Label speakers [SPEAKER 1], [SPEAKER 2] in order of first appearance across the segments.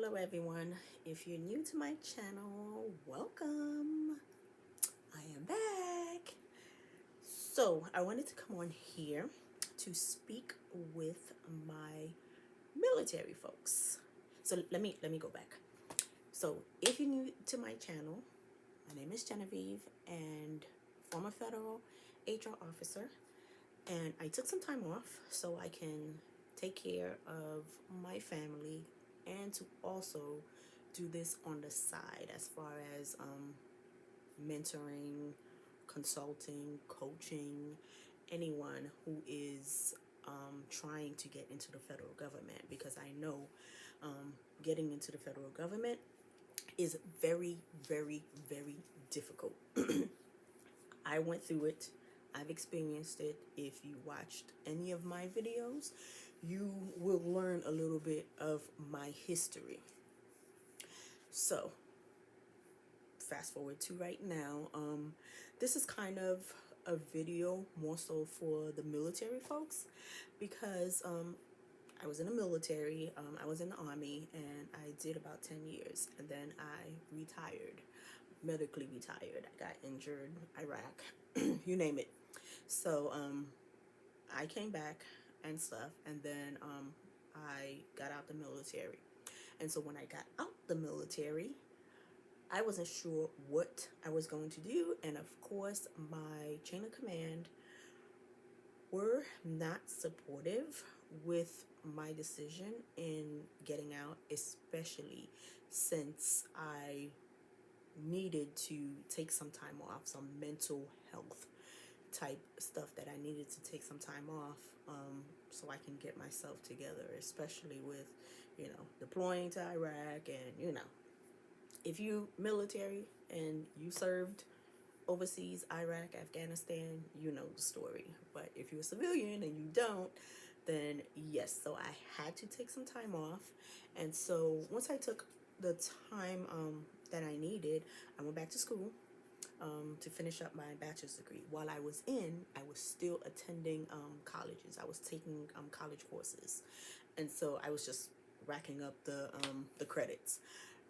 [SPEAKER 1] Hello everyone. If you're new to my channel, welcome. I am back. So I wanted to come on here to speak with my military folks. So let me go back. So if you're new to my channel, my name is Genevieve and former federal HR officer, and I took some time off so I can take care of my family and to also do this on the side as far as mentoring, consulting, coaching anyone who is trying to get into the federal government, because I know getting into the federal government is very, very, very difficult. I went through it. I've experienced it. If you watched any of my videos, you will learn a little bit of my history. So, fast forward to right now. This is kind of a video more so for the military folks, because I was in the military. I was in the Army, and I did about 10 years, and then I retired, medically retired. I got injured, Iraq, you name it. So I came back and stuff, and then I got out the military. And so when I got out the military, I wasn't sure what I was going to do. And of course, my chain of command were not supportive with my decision in getting out, especially since I needed to take some time off, some mental health type stuff that I needed to take some time off, so I can get myself together, especially with, deploying to Iraq. And, if you military and you served overseas, Iraq, Afghanistan, you know the story. But if you're a civilian and you don't, then yes. So I had to take some time off. And so once I took the time that I needed, I went back to school to finish up my bachelor's degree. While I was in, I was still attending colleges. I was taking college courses. And so I was just racking up the credits.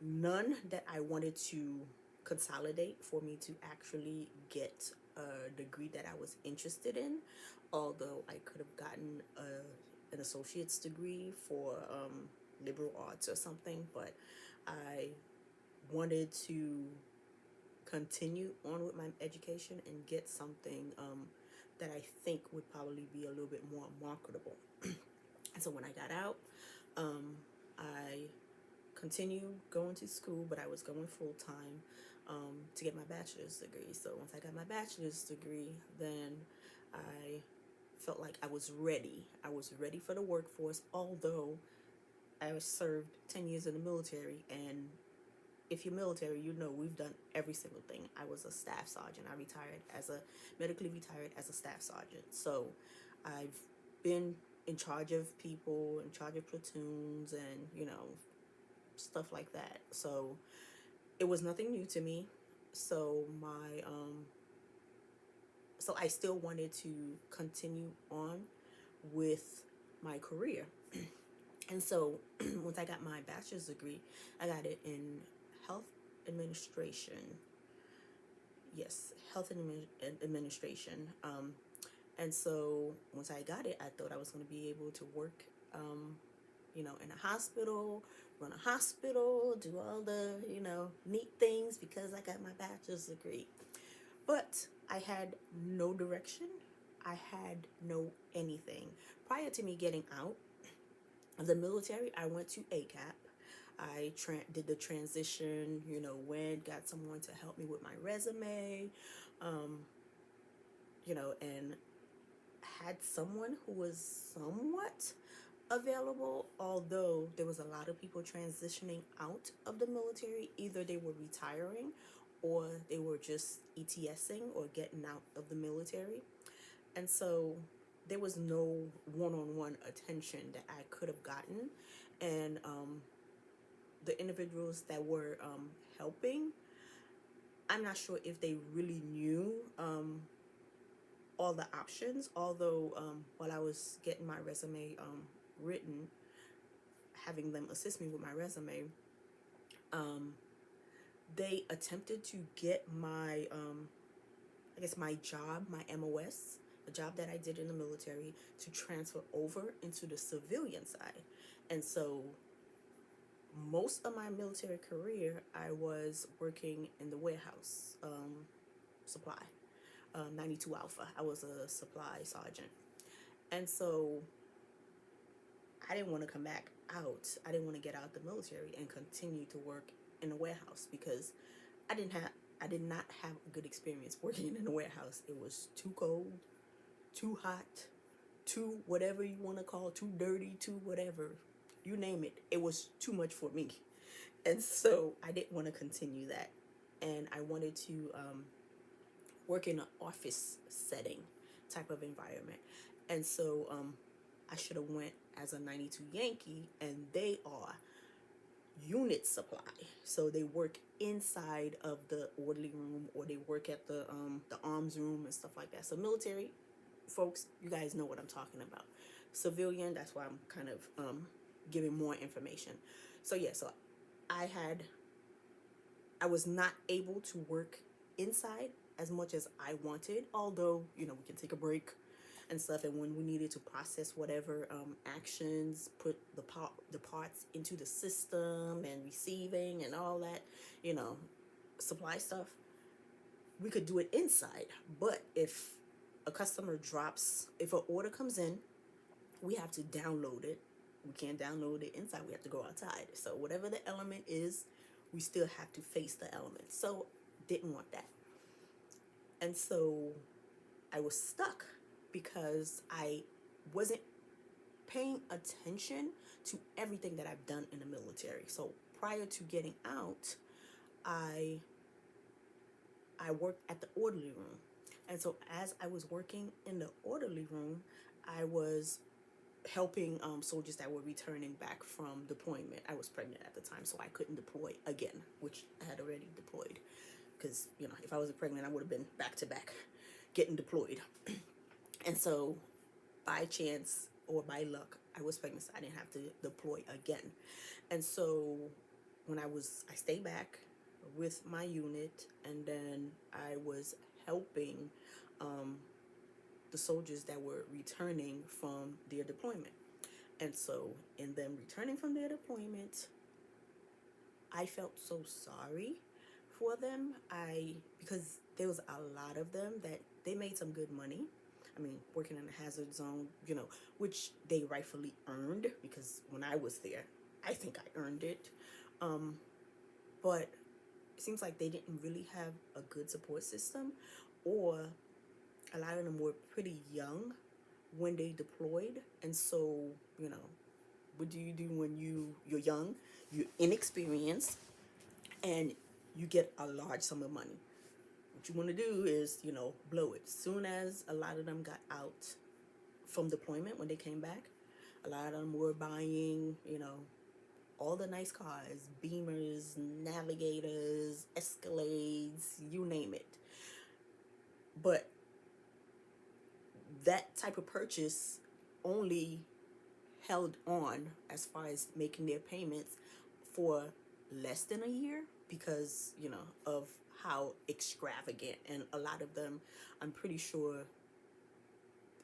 [SPEAKER 1] None that I wanted to consolidate for me to actually get a degree that I was interested in, although I could have gotten an associate's degree for liberal arts or something, but I wanted to continue on with my education and get something that I think would probably be a little bit more marketable. And so when I got out, I continued going to school, but I was going full time to get my bachelor's degree. So once I got my bachelor's degree, then I felt like I was ready. I was ready for the workforce, although I was served 10 years in the military. And if you're military, you know we've done every single thing. I was a staff sergeant. I medically retired as a staff sergeant. So I've been in charge of people, in charge of platoons, and, stuff like that. So it was nothing new to me. So so I still wanted to continue on with my career. And so once I got my bachelor's degree, I got it in health administration. Yes, health administration. And so once I got it, I thought I was going to be able to work, in a hospital, run a hospital, do all the, neat things because I got my bachelor's degree. But I had no direction. I had no anything. Prior to me getting out of the military, I went to ACAP. I did the transition, got someone to help me with my resume, and had someone who was somewhat available, although there was a lot of people transitioning out of the military. Either they were retiring or they were just ETSing or getting out of the military. And so there was no one-on-one attention that I could have gotten. And the individuals that were helping, I'm not sure if they really knew all the options, although while I was getting my resume written, having them assist me with my resume, they attempted to get my, I guess my job, my MOS, the job that I did in the military, to transfer over into the civilian side. And so most of my military career, I was working in the warehouse, supply, 92 Alpha. I was a supply sergeant. And so I didn't want to come back out. I didn't want to get out the military and continue to work in the warehouse because I did not have a good experience working in the warehouse. It was too cold, too hot, too whatever you want to call, too dirty, too whatever, you name it. It was too much for me. And so I didn't want to continue that. And I wanted to work in an office setting type of environment. And so I should have went as a 92 Yankee, and they are unit supply. So they work inside of the orderly room, or they work at the arms room and stuff like that. So military folks, you guys know what I'm talking about. Civilian, that's why I'm kind of giving more information. So yeah, so I was not able to work inside as much as I wanted, although, we can take a break and stuff, and when we needed to process whatever actions, put the parts into the system and receiving and all that, supply stuff, we could do it inside. But if if an order comes in, we have to download it. We can't download it inside. We have to go outside. So whatever the element is, we still have to face the element. So didn't want that. And so I was stuck because I wasn't paying attention to everything that I've done in the military. So prior to getting out, I worked at the orderly room. And so as I was working in the orderly room, I was helping soldiers that were returning back from deployment. I was pregnant at the time, so I couldn't deploy again, which I had already deployed. Because, if I wasn't pregnant, I would have been back to back getting deployed. And so by chance or by luck, I was pregnant, so I didn't have to deploy again. And so when I stayed back with my unit, and then I was helping the soldiers that were returning from their deployment. And so in them returning from their deployment, I felt so sorry for them. Because there was a lot of them that they made some good money. I mean, working in a hazard zone, which they rightfully earned, because when I was there, I think I earned it. But it seems like they didn't really have a good support system, or a lot of them were pretty young when they deployed. And so, what do you do when you're young, you're inexperienced, and you get a large sum of money? What you want to do is, blow it. Soon as a lot of them got out from deployment, when they came back, a lot of them were buying, all the nice cars, Beamers, Navigators, Escalades, you name it. But that type of purchase only held on as far as making their payments for less than a year because, of how extravagant. And a lot of them, I'm pretty sure,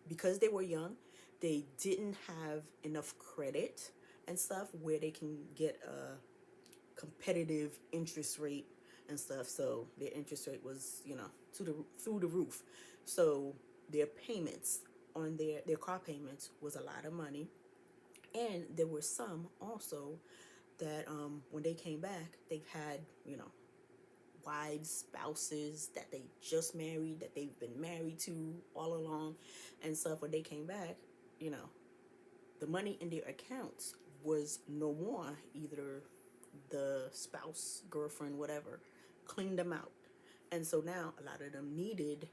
[SPEAKER 1] because they were young, they didn't have enough credit and stuff where they can get a competitive interest rate and stuff. So their interest rate was, through the roof. So their payments on their car payments was a lot of money. And there were some also that when they came back, they've had, wives, spouses that they just married, that they've been married to all along and stuff. When they came back, the money in their accounts was no more. Either the spouse, girlfriend, whatever, cleaned them out. And so now a lot of them needed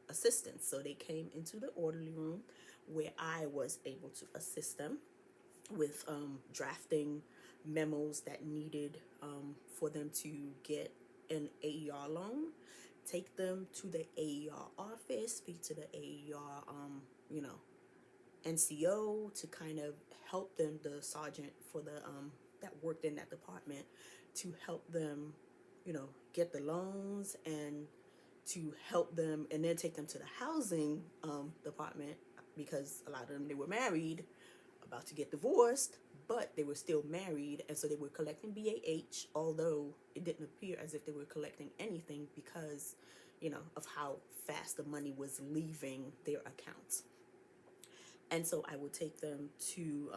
[SPEAKER 1] assistance. So they came into the orderly room where I was able to assist them with drafting memos that needed for them to get an AER loan, take them to the AER office, speak to the AER, NCO to kind of help them, the sergeant for the that worked in that department, to help them, get the loans and to help them, and then take them to the housing department, because a lot of them, they were married, about to get divorced, but they were still married, and so they were collecting BAH, although it didn't appear as if they were collecting anything because, of how fast the money was leaving their accounts. And so I would take them to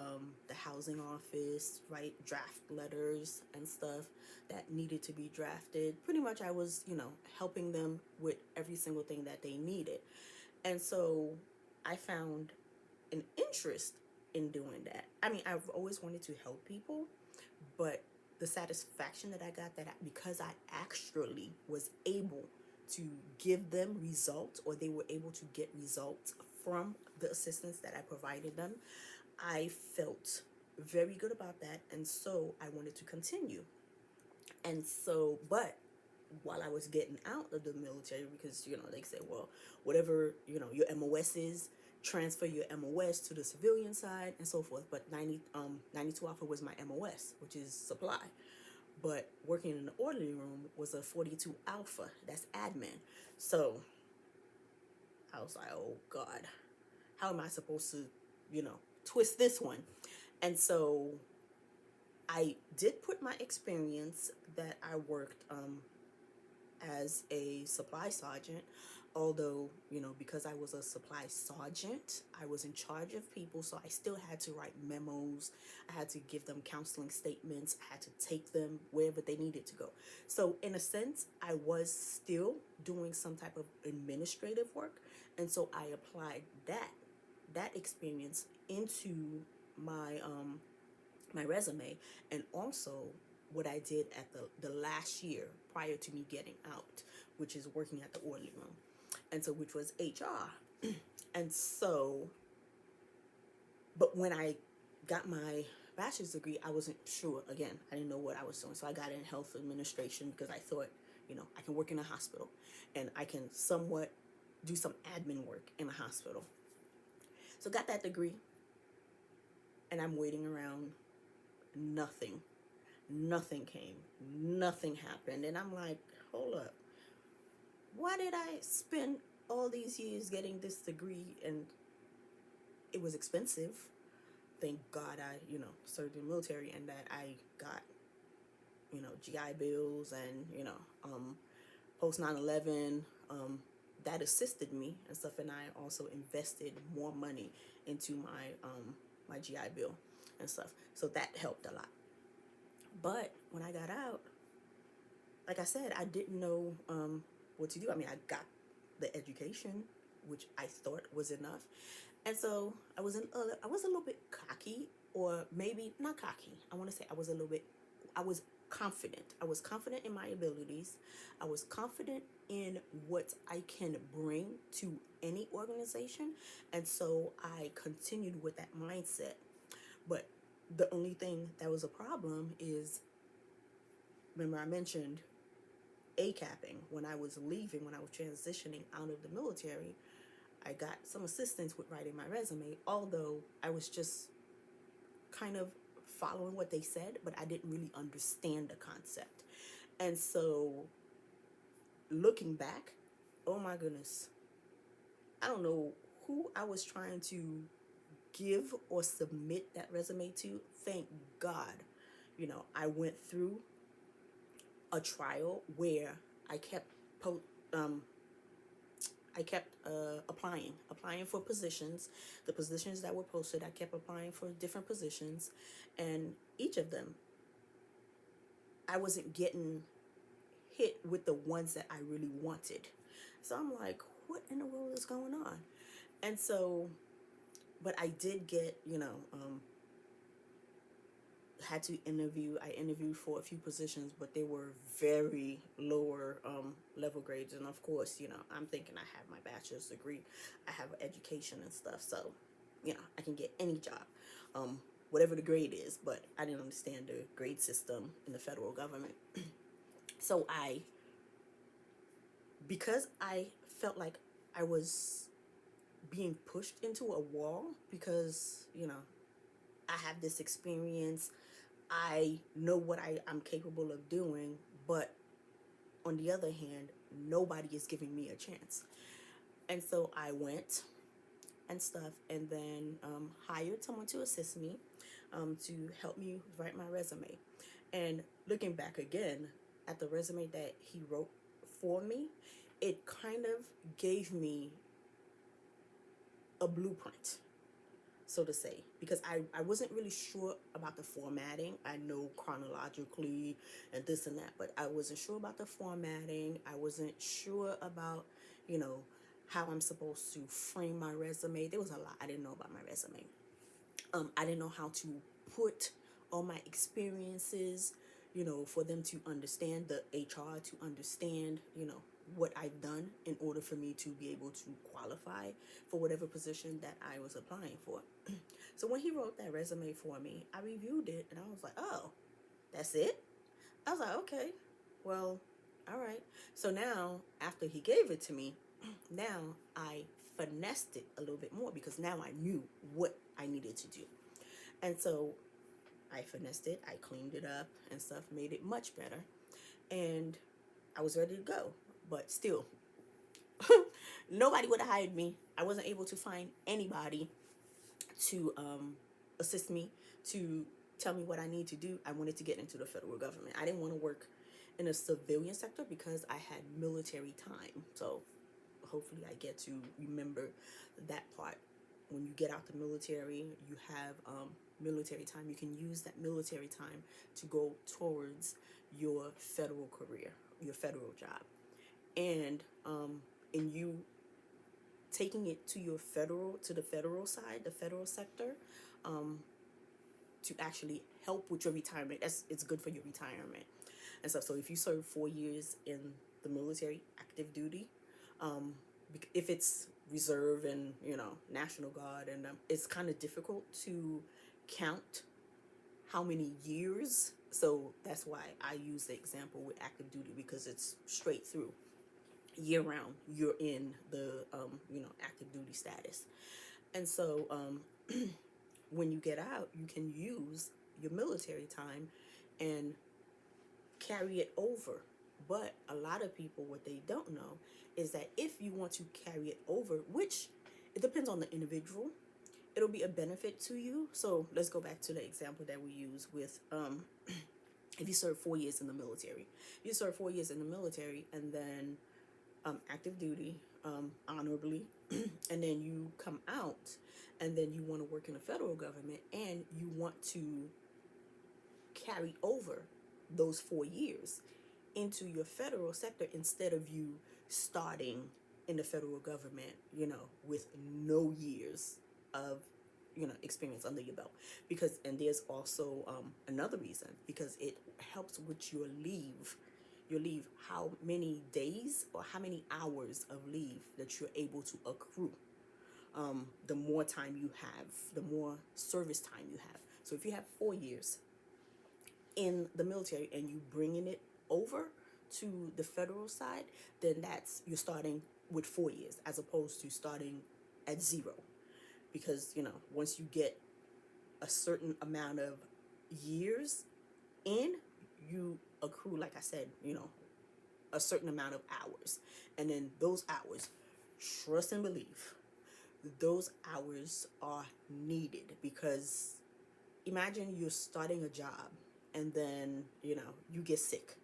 [SPEAKER 1] the housing office, write draft letters and stuff that needed to be drafted. Pretty much I was, helping them with every single thing that they needed. And so I found an interest in doing that. I mean, I've always wanted to help people, but the satisfaction that I got, because I actually was able to give them results, or they were able to get results from the assistance that I provided them, I felt very good about that. And so I wanted to continue. And so, but while I was getting out of the military, because, they say, well, whatever, your MOS is, transfer your MOS to the civilian side and so forth. But 92 Alpha was my MOS, which is supply. But working in the orderly room was a 42 Alpha, that's admin. So I was like, oh God, how am I supposed to, twist this one? And so I did put my experience that I worked as a supply sergeant, although, because I was a supply sergeant, I was in charge of people, so I still had to write memos. I had to give them counseling statements. I had to take them wherever they needed to go. So in a sense, I was still doing some type of administrative work, and so I applied that experience into my my resume, and also what I did at the last year prior to me getting out, which is working at the orderly room, and so which was HR. And so, but when I got my bachelor's degree, I wasn't sure. Again, I didn't know what I was doing, so I got in health administration because I thought, I can work in a hospital and I can somewhat do some admin work in a hospital. So got that degree, and I'm waiting around. Nothing came. Nothing happened. And I'm like, hold up. Why did I spend all these years getting this degree? And it was expensive. Thank God I, served in the military, and that I got, GI Bills and, post 9/11, that assisted me and stuff. And I also invested more money into my GI Bill and stuff. So that helped a lot. But when I got out, like I said, I didn't know what to do. I mean, I got the education, which I thought was enough. And so I was a little bit cocky, or maybe not cocky. I want to say I was confident. I was confident in my abilities. I was confident in what I can bring to any organization. And so I continued with that mindset. But the only thing that was a problem is, remember I mentioned ACAPing. When I was leaving, when I was transitioning out of the military, I got some assistance with writing my resume, although I was just kind of following what they said, but I didn't really understand the concept. And so looking back, oh my goodness, I don't know who I was trying to give or submit that resume to. Thank God, I went through a trial where I kept applying for positions. The positions that were posted, I kept applying for different positions, and each of them, I wasn't getting hit with the ones that I really wanted. So I'm like, what in the world is going on? And so, but I did get, had to interview. I interviewed for a few positions, but they were very lower level grades. And of course, I'm thinking I have my bachelor's degree, I have education and stuff, so I can get any job, whatever the grade is. But I didn't understand the grade system in the federal government. So because I felt like I was being pushed into a wall because, I have this experience. I know what I'm capable of doing, but on the other hand, nobody is giving me a chance. And so I went and stuff, and then hired someone to assist me, to help me write my resume. And looking back again at the resume that he wrote for me, it kind of gave me a blueprint, so to say, because I wasn't really sure about the formatting. I know chronologically and this and that, but I wasn't sure about the formatting. I wasn't sure about, you know, how I'm supposed to frame my resume. There was a lot I didn't know about my resume. I didn't know how to put all my experiences, for them to understand, the HR to understand, what I've done in order for me to be able to qualify for whatever position that I was applying for. So when he wrote that resume for me, I reviewed it and I was like, oh, that's it? I was like, okay, well, all right. So now, after he gave it to me, now I finessed it a little bit more because now I knew what I needed to do. And so I finessed it, I cleaned it up and stuff, made it much better. And I was ready to go. But still, nobody would have hired me. I wasn't able to find anybody to assist me, to tell me what I need to do. I wanted to get into the federal government. I didn't want to work in a civilian sector because I had military time. So hopefully I get to remember that part. When you get out the military, you have military time. You can use that military time to go towards your federal career, your federal job. And in you taking it to the federal side, the federal sector, to actually help with your retirement. It's good for your retirement and stuff. So if you serve 4 years in the military, active duty, if it's reserve and National Guard, and it's kind of difficult to count how many years. So that's why I use the example with active duty, because it's straight through, year round. You're in the active duty status, and so when you get out, you can use your military time and carry it over. But a lot of people, what they don't know is that if you want to carry it over, which it depends on the individual, it'll be a benefit to you. So let's go back to the example that we use with if you serve 4 years in the military. You serve 4 years in the military and then active duty, honorably, and then you come out and then you want to work in the federal government and you want to carry over those 4 years into your federal sector instead of you starting in the federal government, with no years of, experience under your belt. Because, and there's also another reason, because it helps with your leave, how many days or how many hours of leave that you're able to accrue. The more time you have, the more service time you have. So if you have 4 years in the military and you bringing it over to the federal side, then you're starting with 4 years as opposed to starting at zero. Because, once you get a certain amount of years in, you accrue, like I said, a certain amount of hours. And then those hours, trust and believe, those hours are needed. Because imagine you're starting a job and then, you get sick,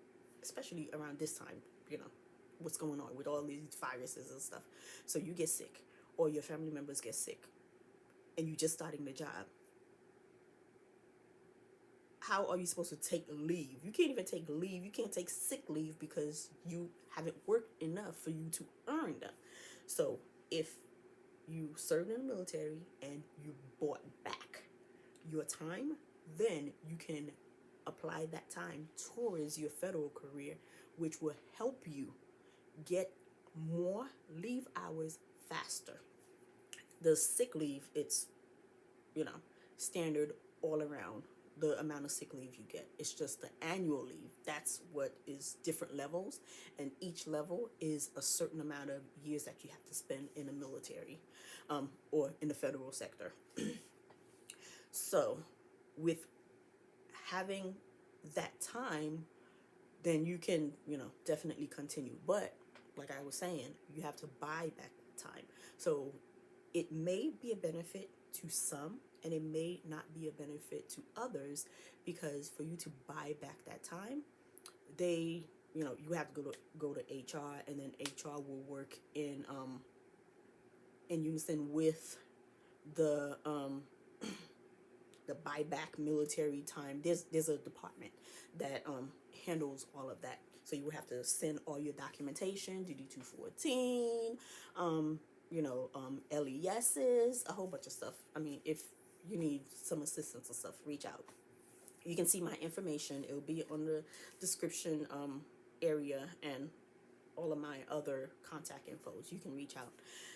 [SPEAKER 1] especially around this time, what's going on with all these viruses and stuff. So you get sick, or your family members get sick, and you're just starting the job. How are you supposed to take leave? You can't even take leave. You can't take sick leave because you haven't worked enough for you to earn them. So if you served in the military and you bought back your time, then you can apply that time towards your federal career, which will help you get more leave hours faster. The sick leave, it's, standard all around. the amount of sick leave you get. It's just the annual leave. That's what is different levels, and each level is a certain amount of years that you have to spend in the military, or in the federal sector. So, with having that time, then you can, definitely continue. But like I was saying, you have to buy back the time. So it may be a benefit to some and it may not be a benefit to others, because for you to buy back that time, they, you have to go to HR, and then HR will work in unison with the the buyback military time. There's a department that handles all of that. So you would have to send all your documentation, DD-214, LESs, a whole bunch of stuff. I mean, if you need some assistance or stuff, reach out. You can see my information. It will be on the description area, and all of my other contact infos. You can reach out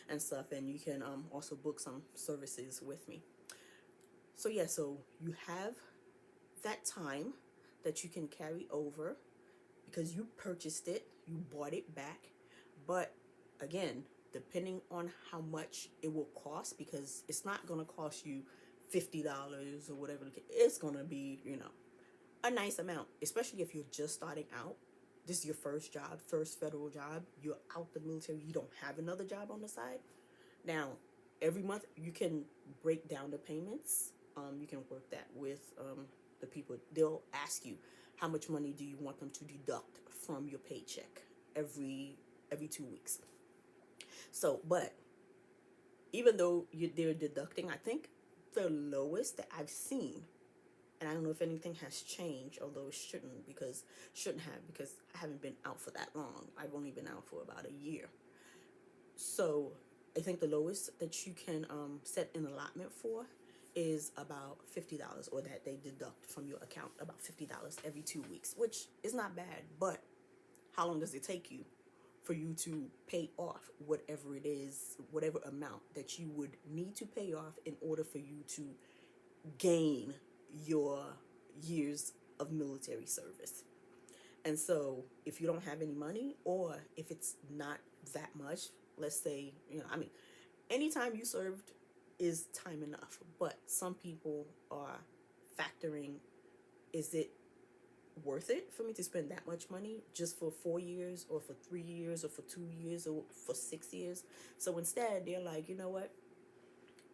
[SPEAKER 1] and stuff, and you can also book some services with me. So yeah, so you have that time that you can carry over because you purchased it, you bought it back. But again, depending on how much it will cost, because it's not going to cost you $50 or whatever, it's going to be, a nice amount, especially if you're just starting out. This is your first job, first federal job. You're out the military. You don't have another job on the side. Now, every month you can break down the payments. You can work that with the people. They'll ask you how much money do you want them to deduct from your paycheck every 2 weeks. So, but even though they're deducting, I think the lowest that I've seen, and I don't know if anything has changed, although it shouldn't have, because I haven't been out for that long. I've only been out for about a year. So I think the lowest that you can set an allotment for is about $50, or that they deduct from your account about $50 every 2 weeks, which is not bad. But how long does it take you for you to pay off whatever it is, whatever amount that you would need to pay off in order for you to gain your years of military service? And so if you don't have any money, or if it's not that much, let's say, anytime you served is time enough. But some people are factoring, is it worth it for me to spend that much money just for 4 years, or for 3 years, or for 2 years, or for 6 years? So instead, they're like, you know what?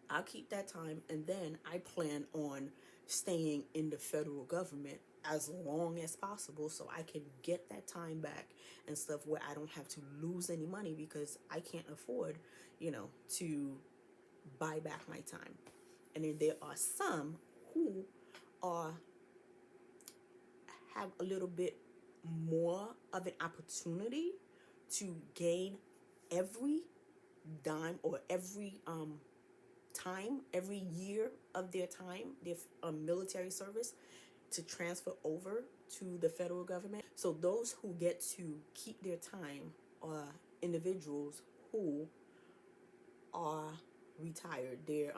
[SPEAKER 1] I'll keep that time, and then I plan on staying in the federal government as long as possible, so I can get that time back and stuff, where I don't have to lose any money, because I can't afford, to buy back my time. And then there are some who have a little bit more of an opportunity to gain every dime, or every time, every year of their time, their military service, to transfer over to the federal government. So those who get to keep their time are individuals who are retired. They're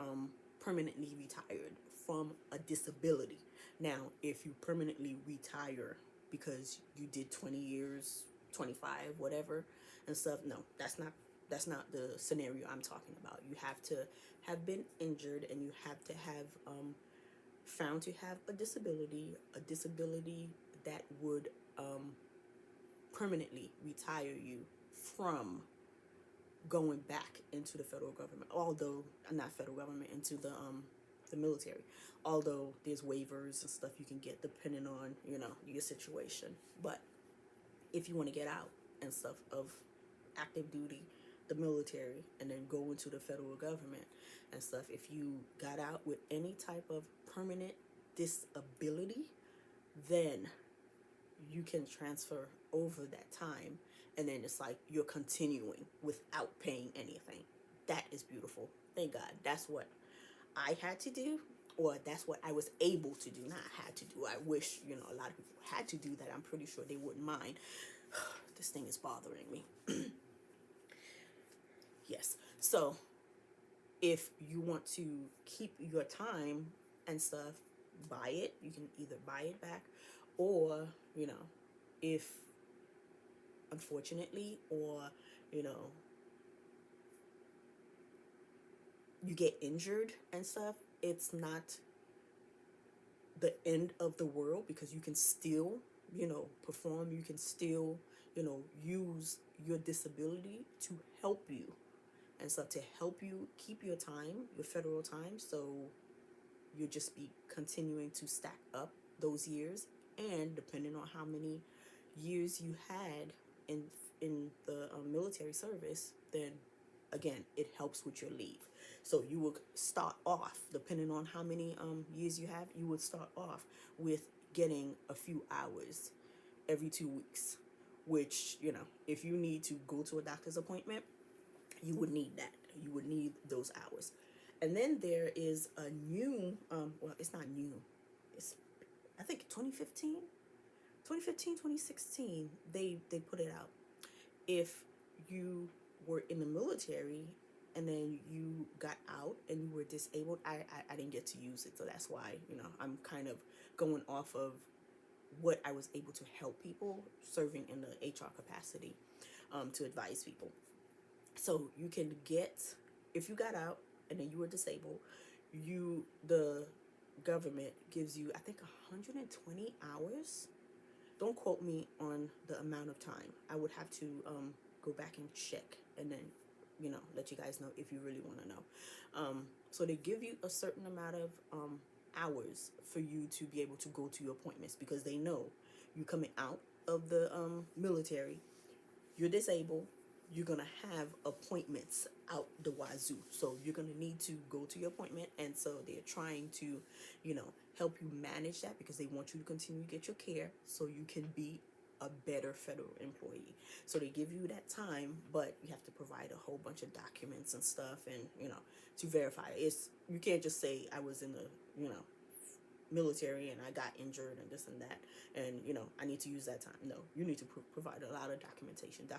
[SPEAKER 1] permanently retired from a disability. Now, if you permanently retire because you did 20 years, 25, whatever, and stuff, no, that's not the scenario I'm talking about. You have to have been injured, and you have to have found to have a disability that would permanently retire you from going back into the federal government. Although not federal government, into the military. Although there's waivers and stuff you can get depending on your situation. But if you want to get out and stuff of active duty, the military, and then go into the federal government and stuff, if you got out with any type of permanent disability, then you can transfer over that time, and then it's like you're continuing without paying anything. That is beautiful. Thank God. That's what I had to do, or that's what I was able to do. Not had to do. I wish, a lot of people had to do that. I'm pretty sure they wouldn't mind. This thing is bothering me. Yes. So if you want to keep your time and stuff, buy it. You can either buy it back, or, if unfortunately, or, you know, you get injured and stuff, it's not the end of the world, because you can still, perform. You can still, use your disability to help you and stuff, to help you keep your time, your federal time. So you'll just be continuing to stack up those years, and depending on how many years you had in the military service, then again it helps with your leave. So you will start off, depending on how many years you have, you would start off with getting a few hours every 2 weeks, which, if you need to go to a doctor's appointment, you would need that. You would need those hours. And then there is a new, well, it's not new. It's, I think 2016, they put it out. If you were in the military and then you got out and you were disabled, I didn't get to use it. So that's why, I'm kind of going off of what I was able to help people serving in the HR capacity, to advise people. So you can get, if you got out and then you were disabled, the government gives you, I think, 120 hours. Don't quote me on the amount of time. I would have to go back and check, and then, let you guys know if you really want to know. So they give you a certain amount of hours for you to be able to go to your appointments, because they know you coming out of the military, you're disabled, you're gonna have appointments out the wazoo. So you're gonna need to go to your appointment, and so they're trying to, help you manage that, because they want you to continue to get your care so you can be a better federal employee. So they give you that time, but you have to provide a whole bunch of documents and stuff, and to verify. You can't just say I was in the military and I got injured and this and that, and I need to use that time. No, you need to provide a lot of documentation. I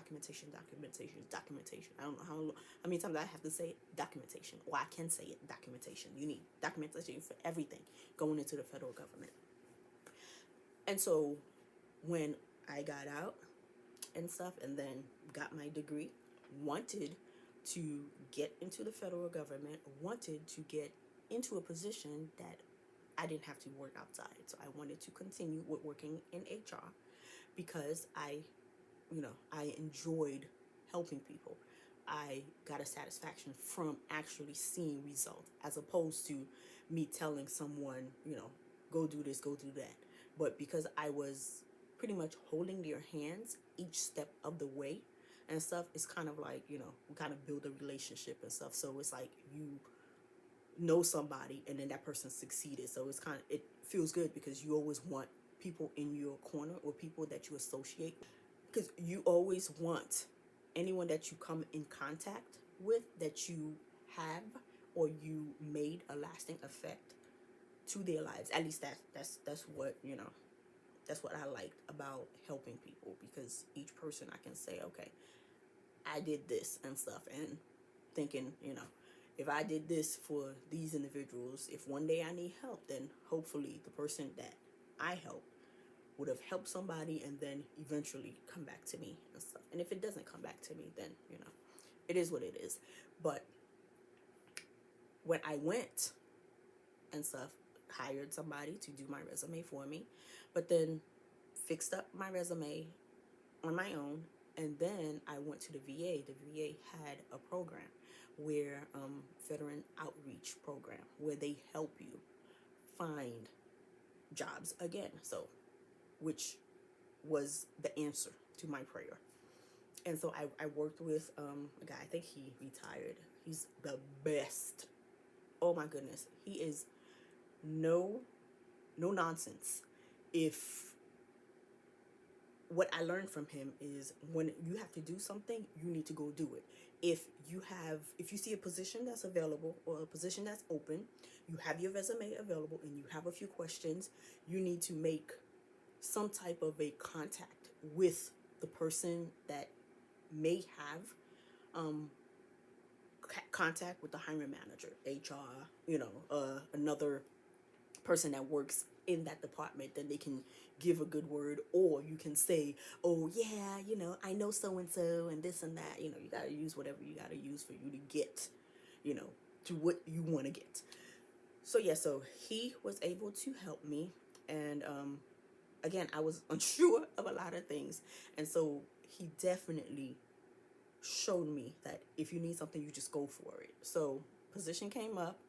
[SPEAKER 1] don't know how many times I have to say it, documentation, or I can say it, documentation. You need documentation for everything going into the federal government. And so when I got out and stuff, and then got my degree, wanted to get into the federal government, wanted to get into a position that I didn't have to work outside. So I wanted to continue with working in HR, because I enjoyed helping people. I got a satisfaction from actually seeing results, as opposed to me telling someone, go do this, go do that. But because I was pretty much holding their hands each step of the way and stuff, it's kind of like, we kind of build a relationship and stuff. So it's like you know somebody and then that person succeeded. So it feels good, because you always want people in your corner, or people that you associate, because you always want anyone that you come in contact with, that you have, or you made a lasting effect to their lives. At least that's what that's what I liked about helping people, because each person I can say, okay, I did this and stuff, and thinking, if I did this for these individuals, if one day I need help, then hopefully the person that I help would have helped somebody, and then eventually come back to me and stuff. And if it doesn't come back to me, then it is what it is. But when I went and stuff, hired somebody to do my resume for me, but then fixed up my resume on my own. And then I went to the VA. The VA had a program where, veteran outreach program, where they help you find jobs again. So, which was the answer to my prayer. And so I worked with a guy, I think he retired. He's the best. Oh my goodness. He is no nonsense. What I learned from him is, when you have to do something, you need to go do it. If you see a position that's available, or a position that's open, you have your resume available, and you have a few questions, you need to make some type of a contact with the person that may have contact with the hiring manager, HR, another person that works in that department, then they can give a good word. Or you can say, oh yeah, I know so and so and this and that. You got to use whatever you got to use for you to get, to what you want to get. So yeah, so he was able to help me. And again, I was unsure of a lot of things, and so he definitely showed me that if you need something, you just go for it. So position came up,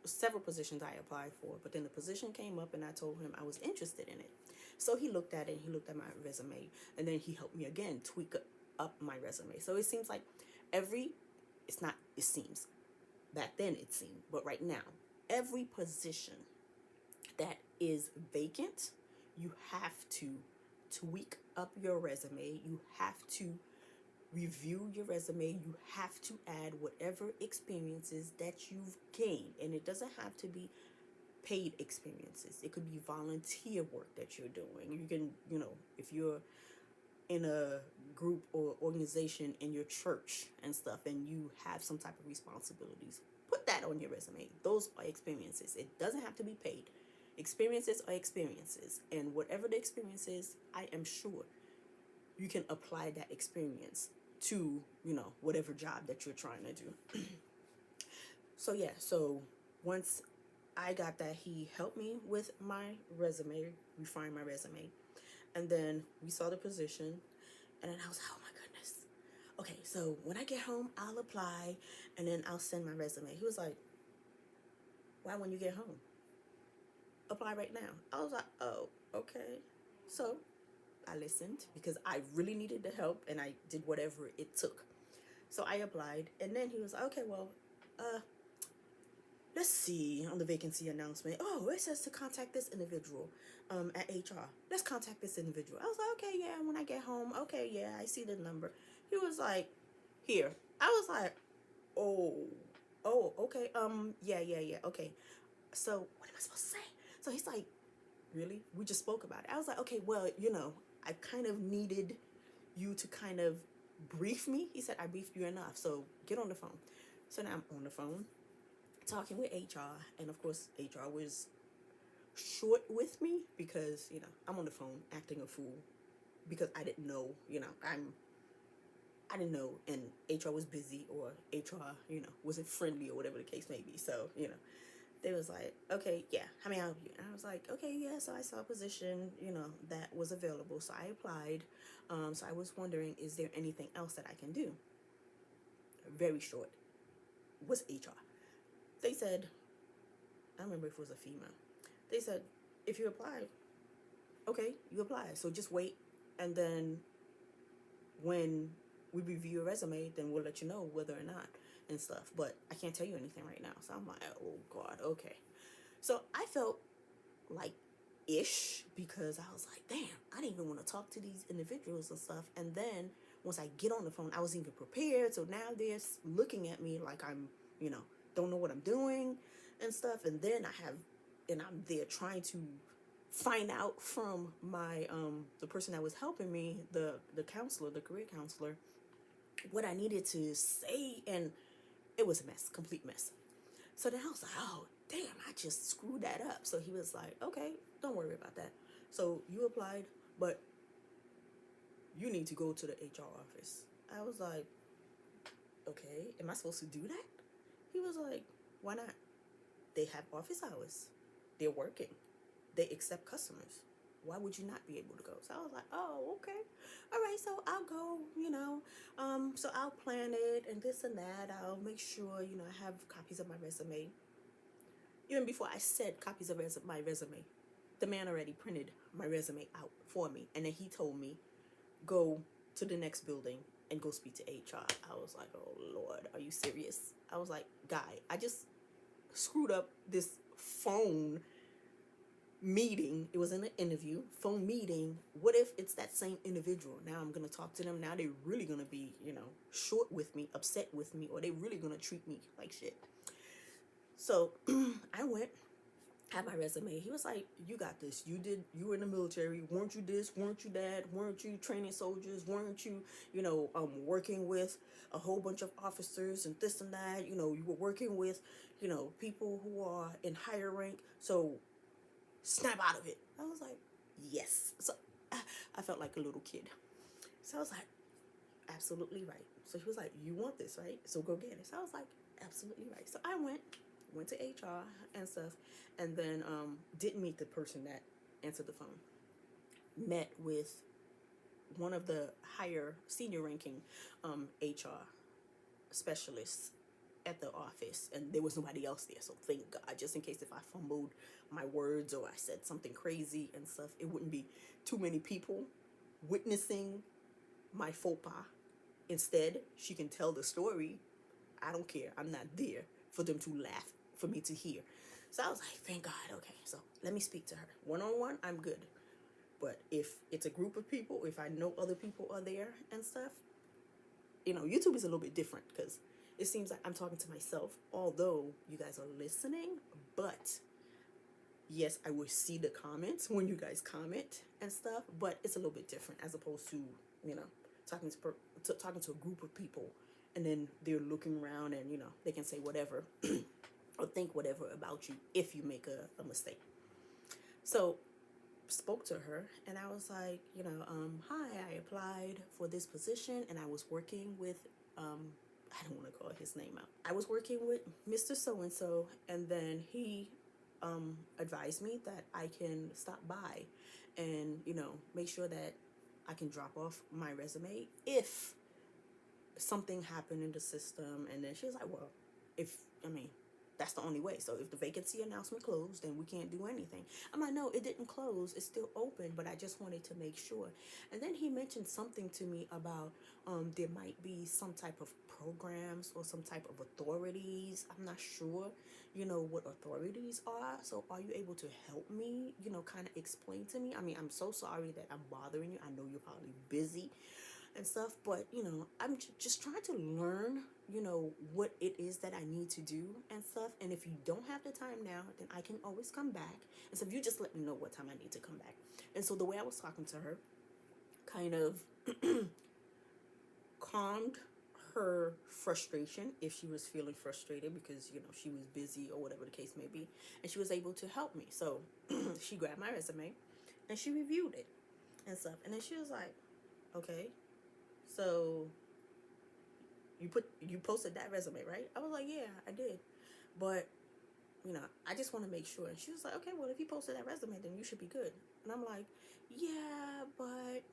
[SPEAKER 1] several positions I applied for, but then the position came up and I told him I was interested in it. So he looked at it, he looked at my resume, and then he helped me again tweak up my resume. So it seems like it's not, it seems, back then it seemed, but right now, every position that is vacant, you have to tweak up your resume. You have to review your resume. You have to add whatever experiences that you've gained. And it doesn't have to be paid experiences. It could be volunteer work that you're doing. You can, if you're in a group or organization in your church and stuff, and you have some type of responsibilities, put that on your resume. Those are experiences. It doesn't have to be paid. Experiences are experiences, and whatever the experience is, I am sure you can apply that experience to, whatever job that you're trying to do. So yeah, so once I got that, he helped me with my resume, refine my resume, and then we saw the position, and then I was like, oh my goodness. Okay, so when I get home, I'll apply, and then I'll send my resume. He was like, why when you get home? Apply right now. I was like, oh, okay. So I listened because I really needed the help, and I did whatever it took. So I applied, and then he was like, okay, well, let's see on the vacancy announcement. Oh, it says to contact this individual at HR. Let's contact this individual. I was like, okay, yeah, when I get home. Okay, yeah, I see the number. He was like, here. I was like, oh, okay. Yeah, okay. So what am I supposed to say? So he's like, really? We just spoke about it. I was like, okay, well, I kind of needed you to kind of brief me. He said, I briefed you enough, so get on the phone. So now I'm on the phone talking with HR, and of course HR was short with me because I'm on the phone acting a fool because I didn't know, I didn't know, and HR was busy, or HR wasn't friendly, or whatever the case may be. So they was like, okay, yeah, how may I help you? And I was like, okay, yeah, so I saw a position that was available, so I applied. So I was wondering, is there anything else that I can do? Very short was HR. They said, I don't remember if it was a female. They said, if you applied, okay, you applied. So just wait, and then when we review your resume, then we'll let you know whether or not and stuff. But I can't tell you anything right now. So I'm like, oh God, okay. So I felt like ish because I was like, damn, I didn't even want to talk to these individuals and stuff. And then once I get on the phone, I was even prepared. So now they're looking at me like I'm, don't know what I'm doing and stuff. And then I'm there trying to find out from my the person that was helping me, the counselor, the career counselor, what I needed to say, and it was a mess, complete mess. So then I was like, oh damn, I just screwed that up. So he was like, okay, don't worry about that. So you applied, but you need to go to the HR office. I was like, okay, am I supposed to do that? He was like, why not? They have office hours. They're working. They accept customers. Why would you not be able to go? So I was like, oh, okay. All right, so I'll go, so I'll plan it and this and that. I'll make sure, I have copies of my resume. Even before I said copies of my resume, the man already printed my resume out for me. And then he told me, go to the next building and go speak to HR. I was like, oh, Lord, are you serious? I was like, guy, I just screwed up this phone meeting. It was in an interview, phone meeting. What if it's that same individual? Now I'm going to talk to them. Now they're really going to be, short with me, upset with me, or they really going to treat me like shit. So I went, had my resume. He was like, you got this. You were in the military. Weren't you this? Weren't you that? Weren't you training soldiers? Weren't you, working with a whole bunch of officers and this and that? You were working with, people who are in higher rank. So snap out of it. I was like, yes. So I felt like a little kid. So I was like, absolutely right. So he was like, you want this, right? So go get it. So I was like, absolutely right. So I went to HR and stuff, and then didn't meet the person that answered the phone. Met with one of the higher senior ranking HR specialists at the office, and there was nobody else there, so thank God, just in case if I fumbled my words or I said something crazy and stuff, it wouldn't be too many people witnessing my faux pas. Instead, she can tell the story. I don't care, I'm not there for them to laugh, for me to hear. So I was like, thank God. Okay, so let me speak to her one-on-one. I'm good. But if it's a group of people, if I know other people are there and stuff, YouTube is a little bit different because it seems like I'm talking to myself, although you guys are listening. But yes, I will see the comments when you guys comment and stuff, but it's a little bit different as opposed to, talking to a group of people, and then they're looking around and, they can say whatever or think whatever about you if you make a mistake. So spoke to her and I was like, hi, I applied for this position and I was working with, I don't want to call his name out. I was working with Mr. So-and-so, and then he advised me that I can stop by and, make sure that I can drop off my resume if something happened in the system. And then she was like, well, that's the only way. So if the vacancy announcement closed, then we can't do anything. I'm like, no, it didn't close. It's still open, but I just wanted to make sure. And then he mentioned something to me about there might be some type of programs or some type of authorities. I'm not sure, what authorities are. So are you able to help me, kind of explain to me? I'm so sorry that I'm bothering you. I know you're probably busy and stuff, but I'm just trying to learn what it is that I need to do and stuff. And if you don't have the time now, then I can always come back. And so if you just let me know what time I need to come back. And so the way I was talking to her kind of calmed her frustration, if she was feeling frustrated because she was busy or whatever the case may be, and she was able to help me. So she grabbed my resume and she reviewed it and stuff, and then she was like, okay, so you posted that resume, right? I was like, yeah, I did. But, I just want to make sure. And she was like, okay, well, if you posted that resume, then you should be good. And I'm like, yeah, but,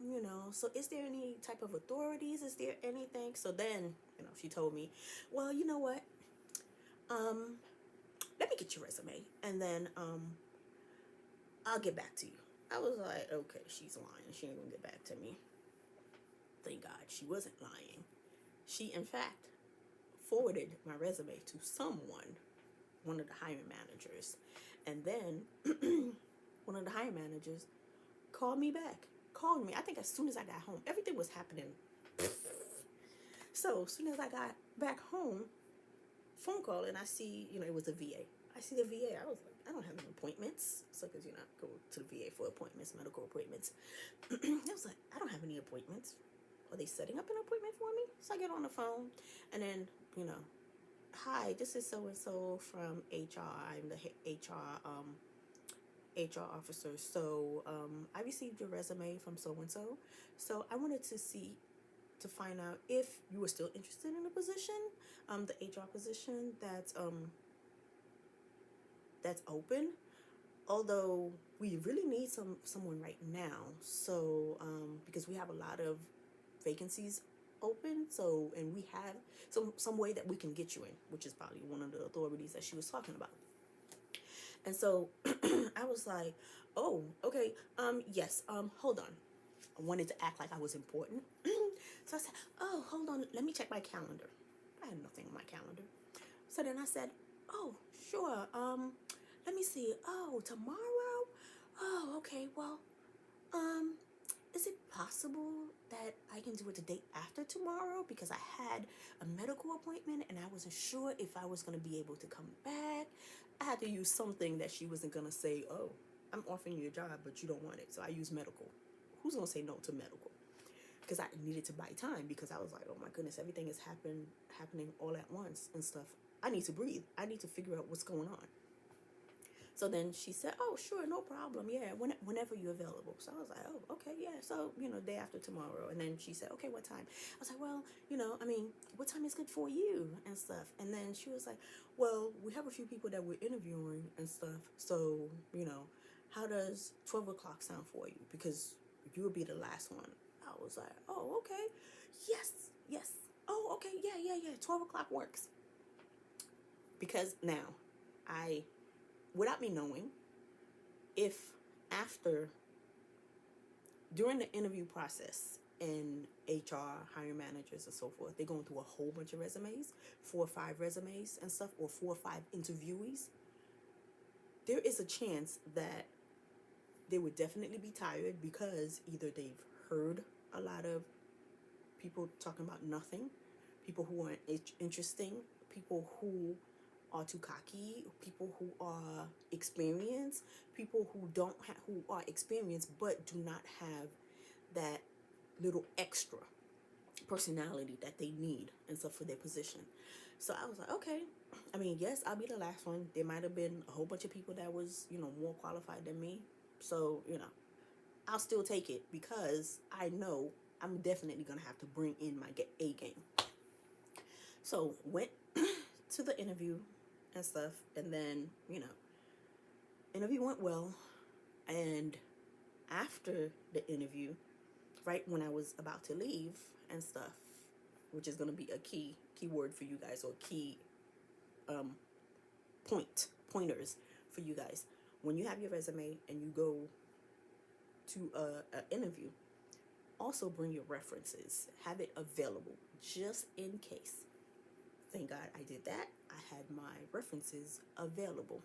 [SPEAKER 1] so is there any type of authorities? Is there anything? So then, she told me, well, you know what? Let me get your resume. And then I'll get back to you. I was like, okay, she's lying. She ain't going to get back to me. Thank God she wasn't lying. She, in fact, forwarded my resume to one of the hiring managers. And then one of the hiring managers called me. I think as soon as I got home. Everything was happening. So as soon as I got back home, phone call, and I see, it was a VA. I see the VA. I was like, I don't have any appointments. So because, I go to the VA for appointments, medical appointments. I was like, I don't have any appointments. Are they setting up an appointment for me? So I get on the phone, and then, hi, this is so-and-so from HR. I'm the HR officer. So I received your resume from so-and-so. So I wanted to find out if you were still interested in the position, the HR position that's open. Although we really need someone right now. So because we have a lot of vacancies open, so, and we have some way that we can get you in, which is probably one of the authorities that she was talking about. And so I was like, oh, okay, yes, hold on. I wanted to act like I was important. So I said, oh, hold on, let me check my calendar. I had nothing on my calendar. So then I said, oh, sure, let me see. Oh, tomorrow? Oh, okay, well, is it possible that I can do it the day after tomorrow? Because I had a medical appointment and I wasn't sure if I was going to be able to come back. I had to use something that she wasn't going to say, oh, I'm offering you a job, but you don't want it. So I used medical. Who's going to say no to medical? Because I needed to buy time, because I was like, oh my goodness, everything is happening all at once and stuff. I need to breathe. I need to figure out what's going on. So then she said, "Oh, sure, no problem. Yeah, whenever you're available." So I was like, "Oh, okay, yeah. So, day after tomorrow." And then she said, "Okay, what time?" I was like, "Well, I mean, what time is good for you and stuff?" And then she was like, "Well, we have a few people that we're interviewing and stuff. So, how does 12 o'clock sound for you? Because you will be the last one." I was like, "Oh, okay. Yes, yes. Oh, okay. Yeah, yeah, yeah. 12 o'clock works." Because now, I, without me knowing, if after, during the interview process in HR, hiring managers and so forth, they're going through a whole bunch of resumes, 4 or 5 resumes and stuff, or 4 or 5 interviewees, there is a chance that they would definitely be tired because either they've heard a lot of people talking about nothing, people who aren't interesting, people who are too cocky, people who are experienced, people who don't who are experienced but do not have that little extra personality that they need and stuff for their position. So I was like, okay. I mean, yes, I'll be the last one. There might have been a whole bunch of people that was, more qualified than me. So, I'll still take it because I know I'm definitely gonna have to bring in my A game. So went to the interview and stuff, and then interview went well. And after the interview, right when I was about to leave and stuff, which is gonna be a key word for you guys, or key um, pointers for you guys. When you have your resume and you go to an interview, also bring your references. Have it available just in case. Thank God I did that. I had my references available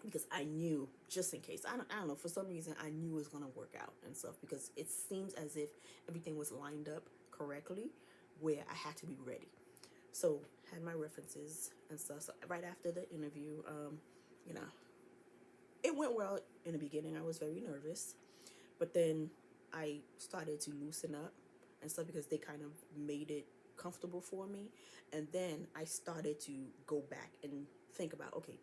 [SPEAKER 1] because I knew, just in case. I don't know, for some reason I knew it was going to work out and stuff, because it seems as if everything was lined up correctly where I had to be ready. So had my references and stuff. So right after the interview, you know, it went well in the beginning. I was very nervous, but then I started to loosen up and stuff because they kind of made it comfortable for me. And then I started to go back and think about, okay,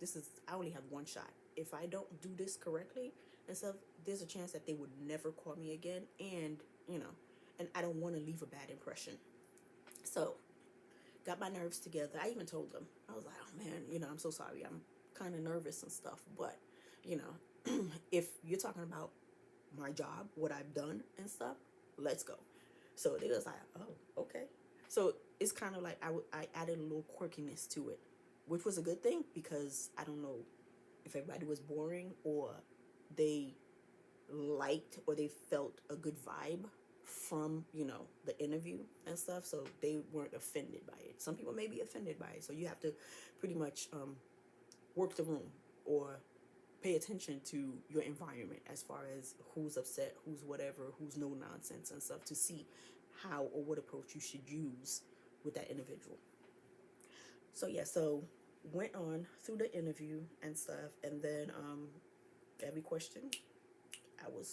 [SPEAKER 1] I only have one shot. If I don't do this correctly and stuff, there's a chance that they would never call me again. And, and I don't want to leave a bad impression. So got my nerves together. I even told them, I was like, oh man, I'm so sorry. I'm kind of nervous and stuff. But, if you're talking about my job, what I've done and stuff, let's go. So they was like, oh, okay. So it's kind of like I added a little quirkiness to it, which was a good thing, because I don't know if everybody was boring or they liked or they felt a good vibe from, the interview and stuff. So they weren't offended by it. Some people may be offended by it. So you have to pretty much work the room, or pay attention to your environment as far as who's upset, who's whatever, who's no nonsense and stuff, to see how or what approach you should use with that individual. So yeah, so went on through the interview and stuff, and then every question I was,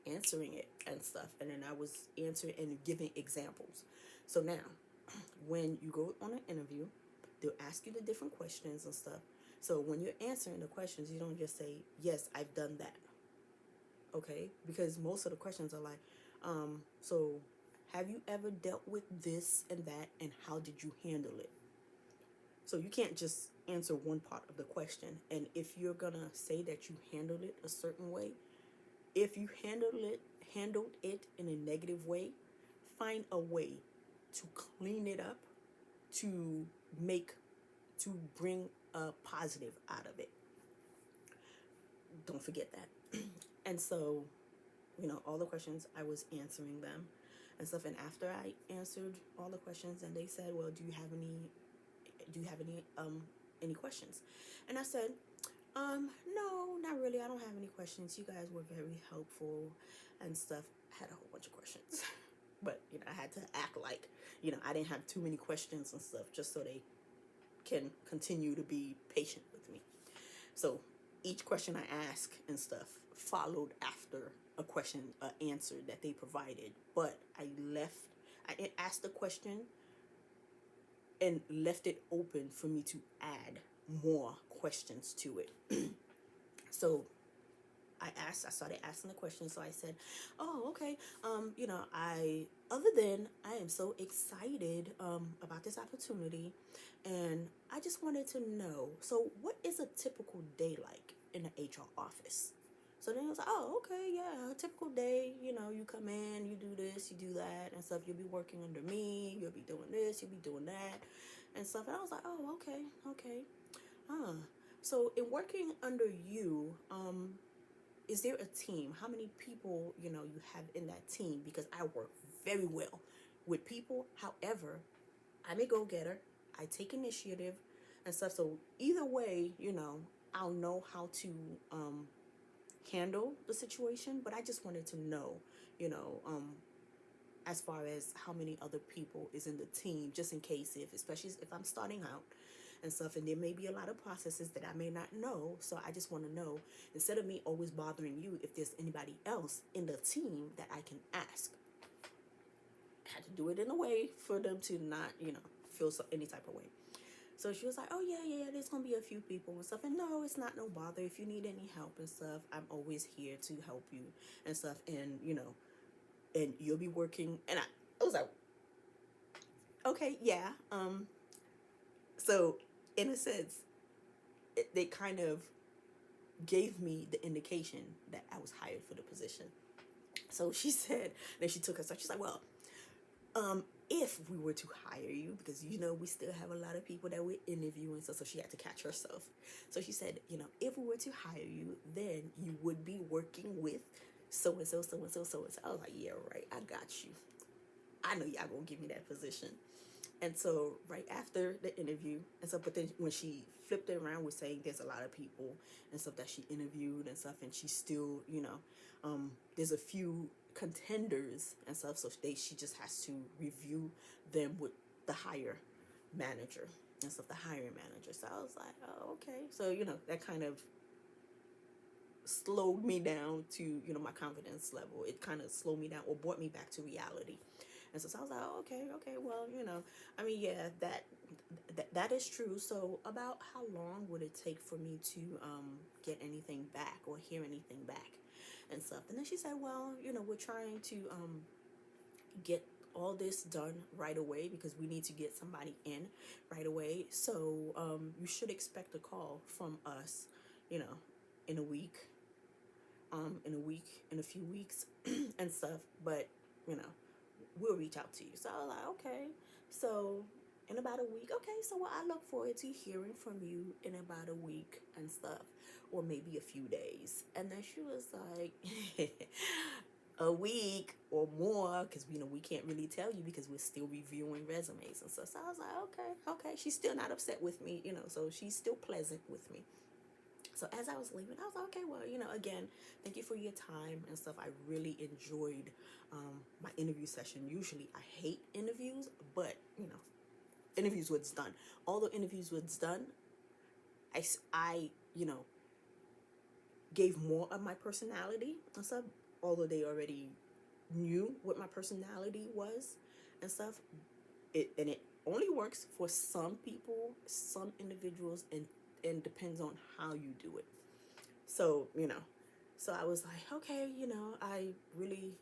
[SPEAKER 1] answering it and stuff, and then I was answering and giving examples. So now, when you go on an interview, they'll ask you the different questions and stuff. So when you're answering the questions, you don't just say, yes, I've done that. Okay? Because most of the questions are like, so have you ever dealt with this and that, and how did you handle it? So you can't just answer one part of the question. And if you're gonna say that you handled it a certain way, if you handled it in a negative way, find a way to clean it up, to bring a positive out of it. Don't forget that. And so, all the questions, I was answering them and stuff. And after I answered all the questions, and they said, well, do you have any questions? And I said, no, not really. I don't have any questions. You guys were very helpful and stuff. I had a whole bunch of questions. But, I had to act like, I didn't have too many questions and stuff, just so they can continue to be patient with me. So each question I ask and stuff followed after a question, an answer that they provided. But I asked the question and left it open for me to add more questions to it. So I started asking the questions. So I said, oh, okay. Other than I am so excited about this opportunity, and I just wanted to know, so what is a typical day like in the HR office? So then I was like, oh, okay, yeah, a typical day, you come in, you do this, you do that, and stuff. You'll be working under me, you'll be doing this, you'll be doing that, and stuff. And I was like, oh, okay, okay. Huh. So in working under you, is there a team? How many people, you have in that team? Because I work very well with people. However, I'm a go-getter. I take initiative and stuff. So either way, I'll know how to handle the situation. But I just wanted to know, you know, um, as far as how many other people is in the team, just in case, especially if I'm starting out and stuff, and there may be a lot of processes that I may not know. So I just want to know, instead of me always bothering you, if there's anybody else in the team that I can ask. I had to do it in a way for them to not, feel any type of way. So she was like, oh, yeah, there's going to be a few people and stuff. And no, it's not no bother. If you need any help and stuff, I'm always here to help you and stuff. And, and you'll be working. And I was like, okay, yeah. So in a sense, they kind of gave me the indication that I was hired for the position. So she said, then she took us out. She's like, well, if we were to hire you, because we still have a lot of people that we're interviewing, so she had to catch herself. So she said, if we were to hire you, then you would be working with so and so, so and so, so and so. I was like, yeah, right, I got you. I know y'all gonna give me that position. And so right after the interview, and so, but then when she flipped it around with saying there's a lot of people and stuff that she interviewed and stuff, and she still, there's a few contenders and stuff, so she just has to review them with the higher manager and stuff, the hiring manager. So I was like, oh, okay. So, that kind of slowed me down to, my confidence level. It kind of slowed me down or brought me back to reality. And so I was like, oh, okay, well, yeah, that is true. So about how long would it take for me to get anything back or hear anything back and stuff? And then she said, well, we're trying to get all this done right away because we need to get somebody in right away. So you should expect a call from us, in a week, in a few weeks and stuff. But, we'll reach out to you. So I was like, okay. So in about a week, okay, so I look forward to hearing from you in about a week and stuff, or maybe a few days. And then she was like, a week or more, because we can't really tell you because we're still reviewing resumes and stuff. So I was like, okay. She's still not upset with me, so she's still pleasant with me. So as I was leaving, I was like, okay, well, again, thank you for your time and stuff. I really enjoyed my interview session. Usually I hate interviews, but, interviews was done. Although interviews was done, I gave more of my personality and stuff, although they already knew what my personality was and stuff. It only works for some people, some individuals, and depends on how you do it. So, so I was like, okay, I really,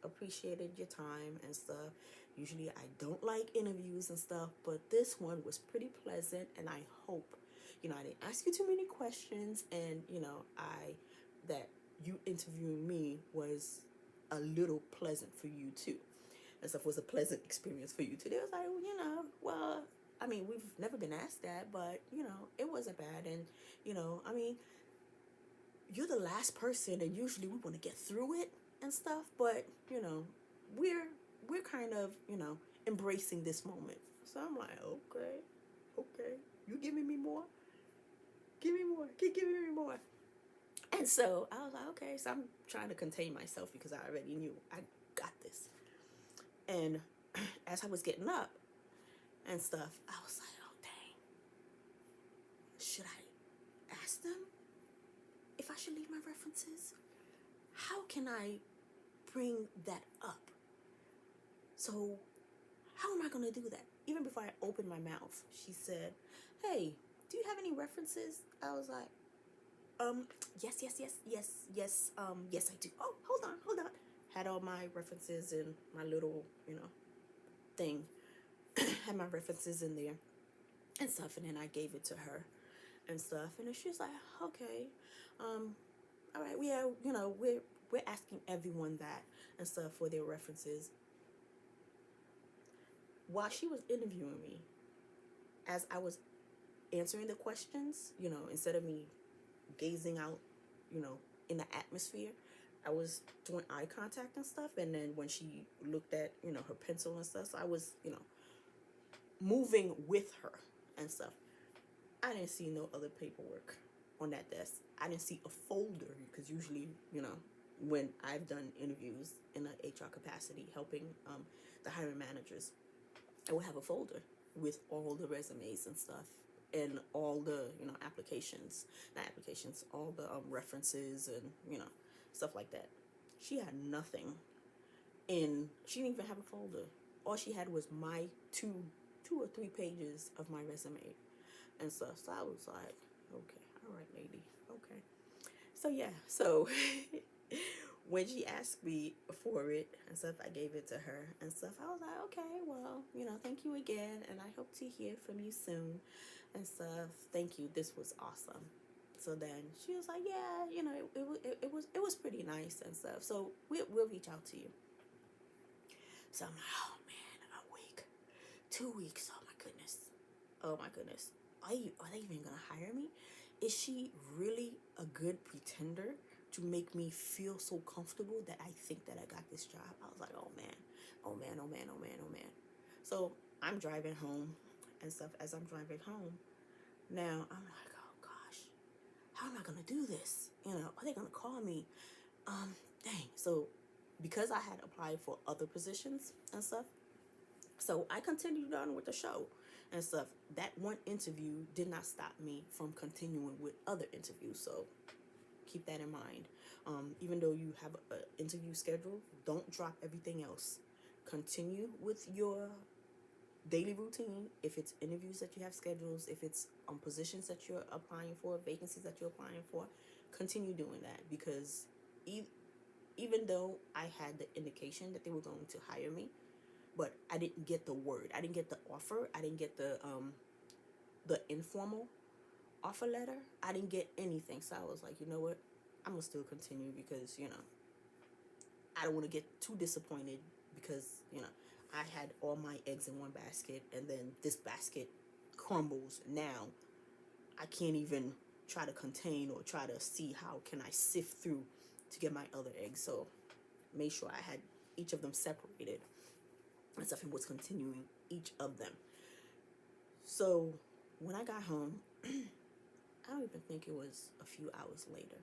[SPEAKER 1] appreciated your time and stuff. Usually I don't like interviews and stuff, but this one was pretty pleasant, and I hope, I didn't ask you too many questions, and, that you interviewing me was a little pleasant for you too. And stuff was a pleasant experience for you too. They was like, well, we've never been asked that, but, it wasn't bad. And, you're the last person, and usually we want to get through it and stuff, but, we're kind of, embracing this moment. So I'm like, okay, you giving me more? Give me more. Keep giving me more. And so I was like, okay, so I'm trying to contain myself because I already knew I got this. And as I was getting up and stuff, I was like, oh, dang. Should I ask them if I should leave my references? How can I bring that up? So how am I going to do that? Even before I opened my mouth, she said, hey, do you have any references? I was like, yes, yes, I do. Oh, hold on. Had all my references in my little, thing. Had my references in there and stuff, and then I gave it to her and stuff, and then she was like, okay, all right, we're asking everyone that and stuff for their references. While she was interviewing me, as I was answering the questions, instead of me gazing out, in the atmosphere, I was doing eye contact and stuff. And then when she looked at, her pencil and stuff, so I was, moving with her and stuff. I didn't see no other paperwork on that desk. I didn't see a folder, because usually, when I've done interviews in an HR capacity, helping the hiring managers, I would have a folder with all the resumes and stuff, and all the all the references and stuff like that. She had nothing, and she didn't even have a folder. All she had was my two or three pages of my resume and stuff. So I was like, okay, all right, lady, okay. So yeah, so when she asked me for it and stuff, I gave it to her and stuff. I was like, okay, well, thank you again, and I hope to hear from you soon and stuff. Thank you. This was awesome. So then she was like, yeah, it was pretty nice and stuff. So we'll reach out to you. So I'm like, oh man, a week, 2 weeks. Oh my goodness. Oh my goodness. Are they even gonna hire me? Is she really a good pretender to make me feel so comfortable that I think that I got this job? I was like, oh man, oh man, oh man, oh man, oh man. So I'm driving home and stuff. As I'm driving home, now I'm like, oh gosh, how am I gonna do this? Are they gonna call me? Dang. So because I had applied for other positions and stuff, so I continued on with the show and stuff. That one interview did not stop me from continuing with other interviews. So keep that in mind. Even though you have an interview schedule, don't drop everything else. Continue with your daily routine. If it's interviews that you have schedules, if it's positions that you're applying for, vacancies that you're applying for, continue doing that, because even though I had the indication that they were going to hire me, but I didn't get the word. I didn't get the offer. I didn't get the informal offer letter. I didn't get anything. So I was like, you know what? I'm gonna still continue, because I don't want to get too disappointed, because I had all my eggs in one basket, and then this basket crumbles. Now I can't even try to contain or try to see how can I sift through to get my other eggs. So made sure I had each of them separated and stuff, and was continuing each of them. So when I got home, I don't even think it was a few hours later,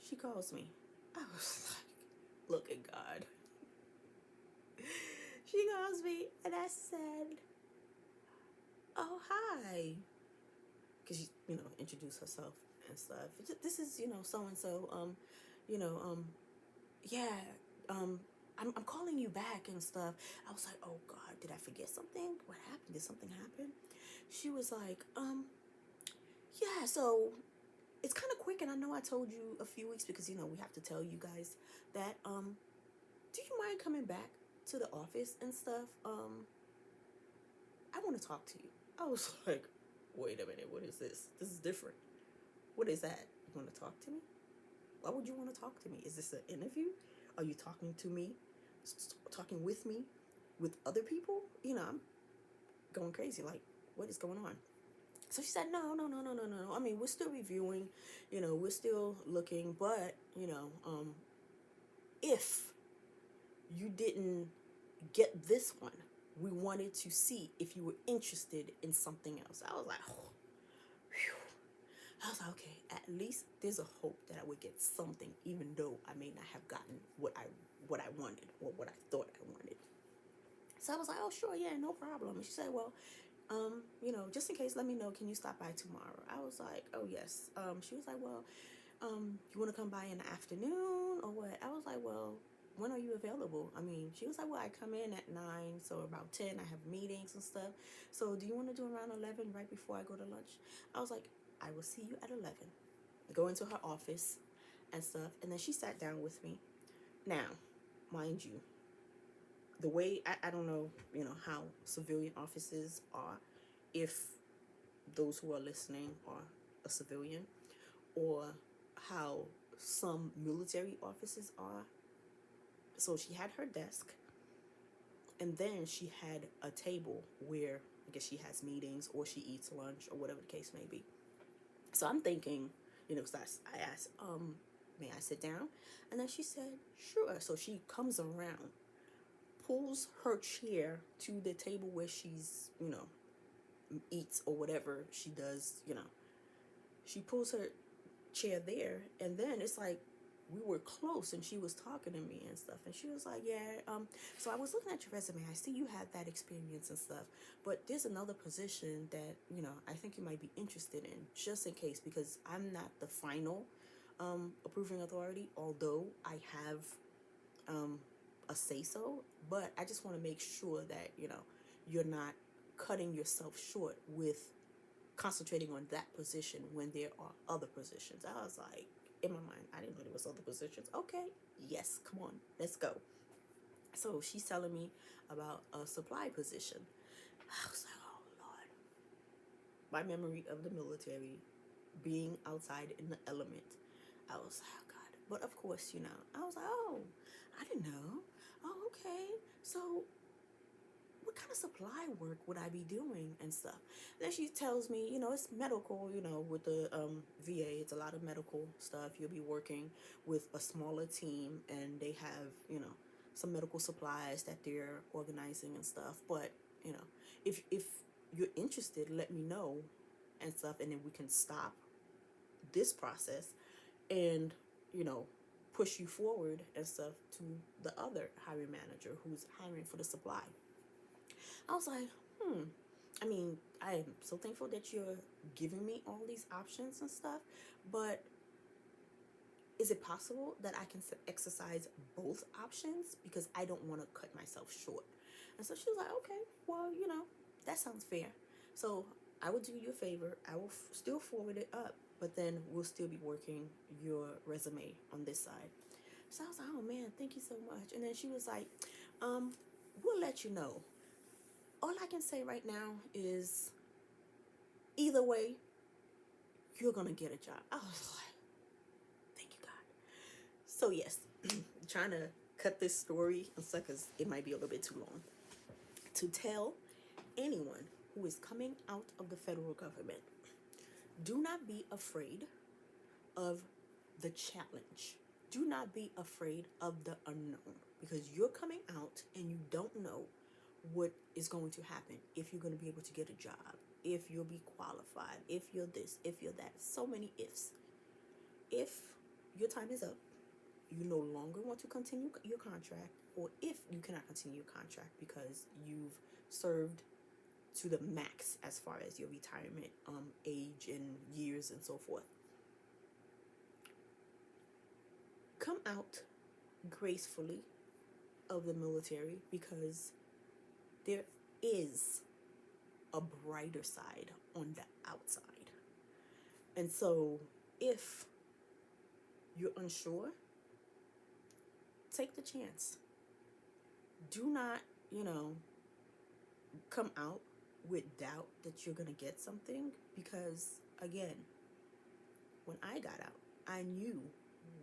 [SPEAKER 1] she calls me. I was like, look at God. She calls me, and I said, oh, hi. Because she, introduced herself and stuff. This is, so-and-so, yeah, I'm calling you back and stuff. I was like, oh God, did I forget something? What happened? Did something happen? She was like, yeah, so it's kind of quick, and I know I told you a few weeks, because we have to tell you guys that do you mind coming back to the office and stuff? I want to talk to you. I was like, wait a minute, what is this? This is different. What is that? You want to talk to me? Why would you want to talk to me? Is this an interview? Are you talking to me? Talking with me? With other people? I'm going crazy. Like, what is going on? So she said, no. I mean, we're still reviewing, we're still looking, but, if you didn't get this one, we wanted to see if you were interested in something else. I was like, oh, whew. I was like, okay, at least there's a hope that I would get something, even though I may not have gotten what I wanted, or what I thought I wanted. So I was like, oh, sure, yeah, no problem. And she said, well, just in case, let me know, can you stop by tomorrow? I was like, oh, yes. She was like, well, you want to come by in the afternoon or what? I was like, well, when are you available? I mean, she was like, well, I come in at 9, so about 10, I have meetings and stuff. So do you want to do around 11 right before I go to lunch? I was like, I will see you at 11. Go into her office and stuff. And then she sat down with me. Now, mind you, the way, I don't know, how civilian offices are, if those who are listening are a civilian, or how some military offices are. So she had her desk, and then she had a table where I guess she has meetings or she eats lunch or whatever the case may be. So I'm thinking, so I asked, may I sit down? And then she said, sure. So she comes around, pulls her chair to the table where she's, eats or whatever she does, She pulls her chair there, and then it's like we were close and she was talking to me and stuff, and she was like, yeah, so I was looking at your resume, I see you have that experience and stuff, but there's another position that I think you might be interested in, just in case, because I'm not the final approving authority, although I have a say so, but I just want to make sure that you're not cutting yourself short with concentrating on that position when there are other positions. I was like, in my mind, I didn't know there was other positions. Okay, yes, come on, let's go. So she's telling me about a supply position. I was like, oh Lord. My memory of the military, being outside in the element, I was like, oh God. But of course, I was like, oh, I didn't know. Oh, okay. So what kind of supply work would I be doing and stuff? And then she tells me, it's medical, with the VA, it's a lot of medical stuff. You'll be working with a smaller team, and they have, some medical supplies that they're organizing and stuff. But, if you're interested, let me know and stuff, and then we can stop this process and, push you forward and stuff to the other hiring manager who's hiring for the supply. I was like, I mean, I am so thankful that you're giving me all these options and stuff, but is it possible that I can exercise both options? Because I don't want to cut myself short. And so she was like, okay, well, that sounds fair. So I will do you a favor. I will still forward it up, but then we'll still be working your resume on this side. So I was like, oh man, thank you so much. And then she was like, we'll let you know. All I can say right now is either way, you're going to get a job. I was like, thank you, God. So yes, trying to cut this story and stuff because it might be a little bit too long. To tell anyone who is coming out of the federal government, do not be afraid of the challenge. Do not be afraid of the unknown, because you're coming out and you don't know what is going to happen, if you're going to be able to get a job, if you'll be qualified, if you're this, if you're that. So many ifs. If your time is up, you no longer want to continue your contract, or if you cannot continue your contract because you've served to the max as far as your retirement age and years and so forth, come out gracefully of the military, because there is a brighter side on the outside. And so if you're unsure, take the chance. Do not, come out with doubt that you're going to get something, because again, when I got out, I knew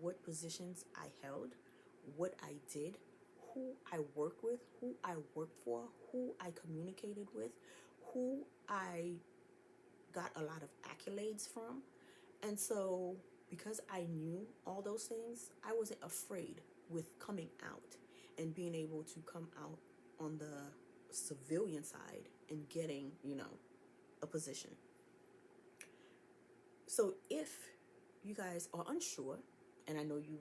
[SPEAKER 1] what positions I held, what I did, who I worked with, who I worked for, who I communicated with, who I got a lot of accolades from. And so because I knew all those things, I wasn't afraid with coming out and being able to come out on the civilian side and getting, a position. So if you guys are unsure, and I know you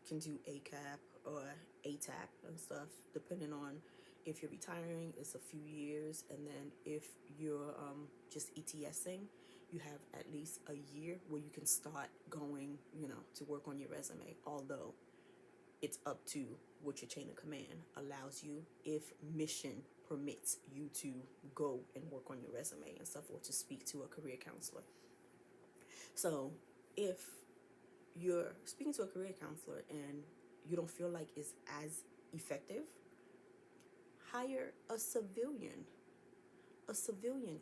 [SPEAKER 1] can do ACAP or ATAP and stuff, depending on if you're retiring, it's a few years, and then if you're just ETSing, you have at least a year where you can start going, to work on your resume. Although it's up to what your chain of command allows you, if mission permits you to go and work on your resume and stuff, or to speak to a career counselor. So if you're speaking to a career counselor and you don't feel like it's as effective, hire a civilian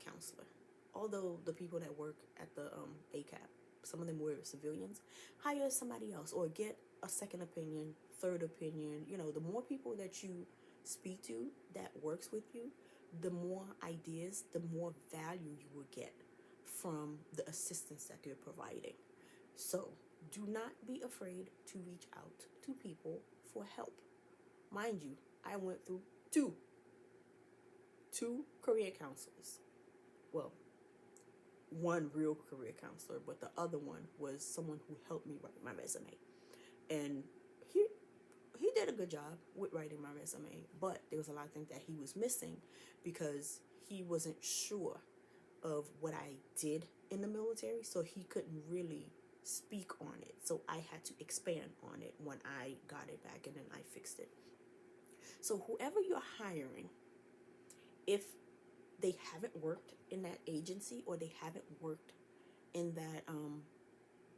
[SPEAKER 1] counselor. Although the people that work at the ACAP, some of them were civilians, hire somebody else or get a second opinion, third opinion. The more people that you speak to that works with you, the more ideas, the more value you will get from the assistance that they're providing. So do not be afraid to reach out to people for help. Mind you, I went through two career counselors. Well, one real career counselor, but the other one was someone who helped me write my resume. And he did a good job with writing my resume, but there was a lot of things that he was missing because he wasn't sure of what I did in the military, so he couldn't really speak on it. So I had to expand on it when I got it back, and then I fixed it. So whoever you're hiring, if they haven't worked in that agency or they haven't worked in that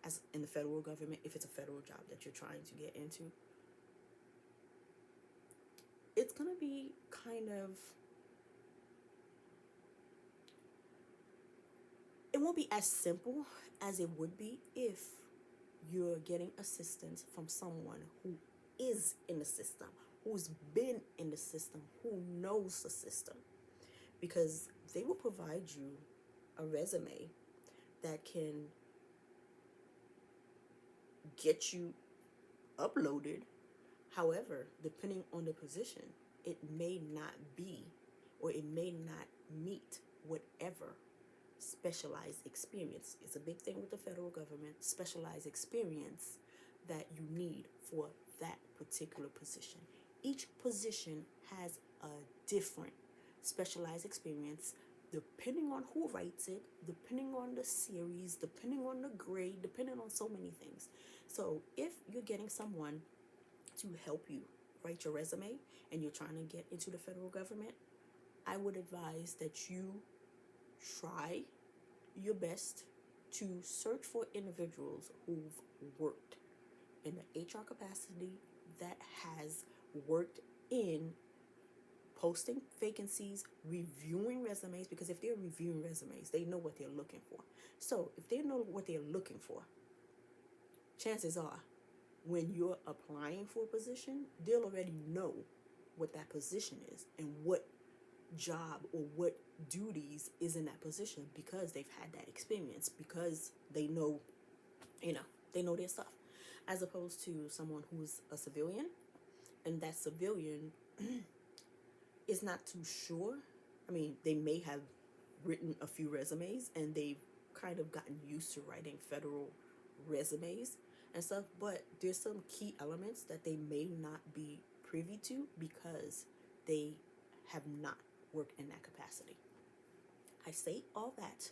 [SPEAKER 1] as in the federal government, if it's a federal job that you're trying to get into, it's gonna be kind of, it won't be as simple as it would be if you're getting assistance from someone who is in the system, who's been in the system, who knows the system, because they will provide you a resume that can get you uploaded. However, depending on the position, it may not be, or it may not meet whatever specialized experience. It's a big thing with the federal government, specialized experience that you need for that particular position. Each position has a different specialized experience depending on who writes it, depending on the series, depending on the grade, depending on so many things. So if you're getting someone to help you write your resume and you're trying to get into the federal government, I would advise that you try your best to search for individuals who've worked in the HR capacity, that has worked in posting vacancies, reviewing resumes, because if they're reviewing resumes, they know what they're looking for. So if they know what they're looking for, chances are when you're applying for a position, they'll already know what that position is and what job or what duties is in that position, because they've had that experience, because they know, they know their stuff, as opposed to someone who's a civilian, and that civilian is not too sure. I mean, they may have written a few resumes and they've kind of gotten used to writing federal resumes and stuff, but there's some key elements that they may not be privy to because they have not worked in that capacity. I say all that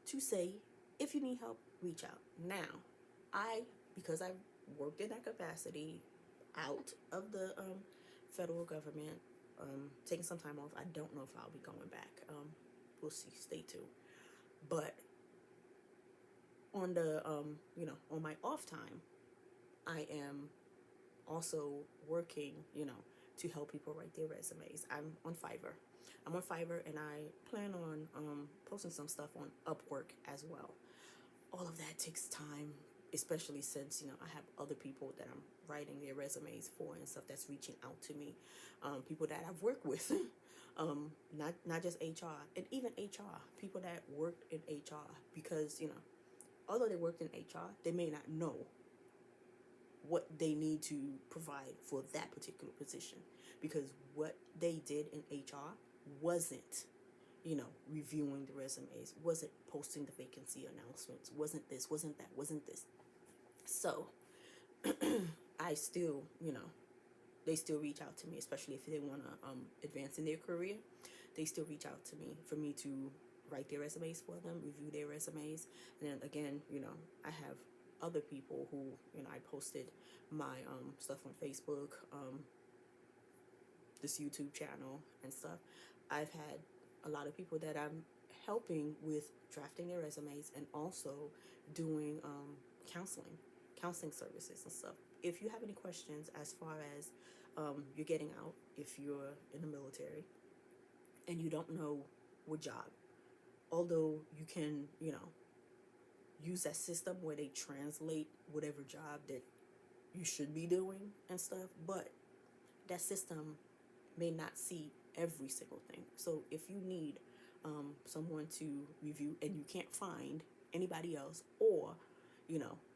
[SPEAKER 1] to say, if you need help, reach out. Now, because I've worked in that capacity out of the federal government, taking some time off. I don't know if I'll be going back. We'll see. Stay tuned. But on the on my off time, I am also working, to help people write their resumes. I'm on Fiverr, and I plan on posting some stuff on Upwork as well. All of that takes time, especially since I have other people that I'm writing their resumes for and stuff, that's reaching out to me, people that I've worked with, not just HR, and even HR, people that worked in HR, because although they worked in HR, they may not know what they need to provide for that particular position, because what they did in HR wasn't reviewing the resumes, wasn't posting the vacancy announcements, wasn't this, wasn't that, wasn't this. So I still, they still reach out to me, especially if they want to advance in their career. They still reach out to me for me to write their resumes for them, review their resumes. And then again, I have other people who, I posted my stuff on Facebook, this YouTube channel and stuff. I've had a lot of people that I'm helping with drafting their resumes and also doing counseling services and stuff. If you have any questions as far as you're getting out, if you're in the military and you don't know what job, although you can, use that system where they translate whatever job that you should be doing and stuff, but that system may not see every single thing. So if you need someone to review and you can't find anybody else, or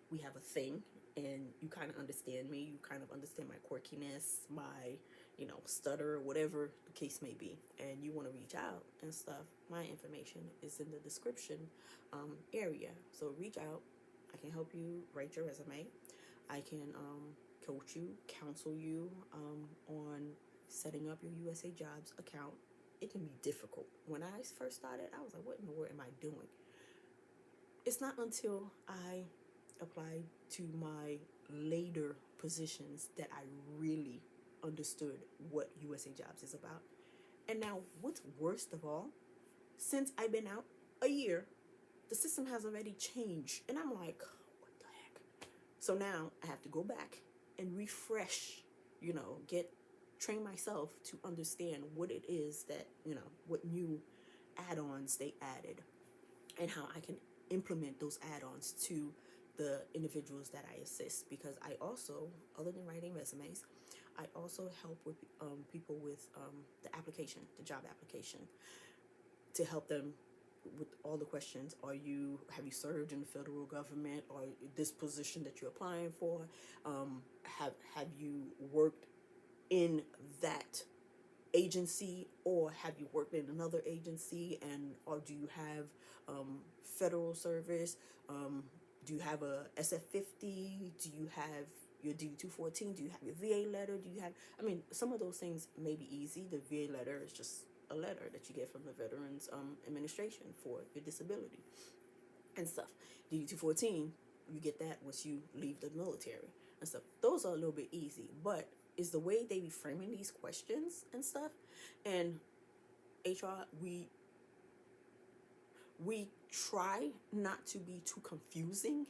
[SPEAKER 1] we have a thing and you kind of understand me, you kind of understand my quirkiness, my stutter, whatever the case may be, and you want to reach out and stuff, my information is in the description area. So reach out. I can help you write your resume. I can coach you, counsel you on setting up your USA Jobs account. It can be difficult. When I first started, I was like, what in the world am I doing? It's not until I applied to my later positions that I really understood what USA Jobs is about. And now, what's worst of all, since I've been out a year, the system has already changed. And I'm like, what the heck? So now I have to go back and refresh, train myself to understand what it is that, what new add-ons they added and how I can implement those add-ons to the individuals that I assist. Because I also, other than writing resumes, I also help with people with the application, the job application, to help them with all the questions. Have you served in the federal government, or this position that you're applying for? Have you worked in that agency, or have you worked in another agency, or do you have federal service? Do you have a SF-50? Do you have your D-214? Do you have your VA letter? Some of those things may be easy. The VA letter is just a letter that you get from the Veterans Administration for your disability and stuff. D-214, you get that once you leave the military and stuff. Those are a little bit easy, but it's the way they be framing these questions and stuff. And HR, we try not to be too confusing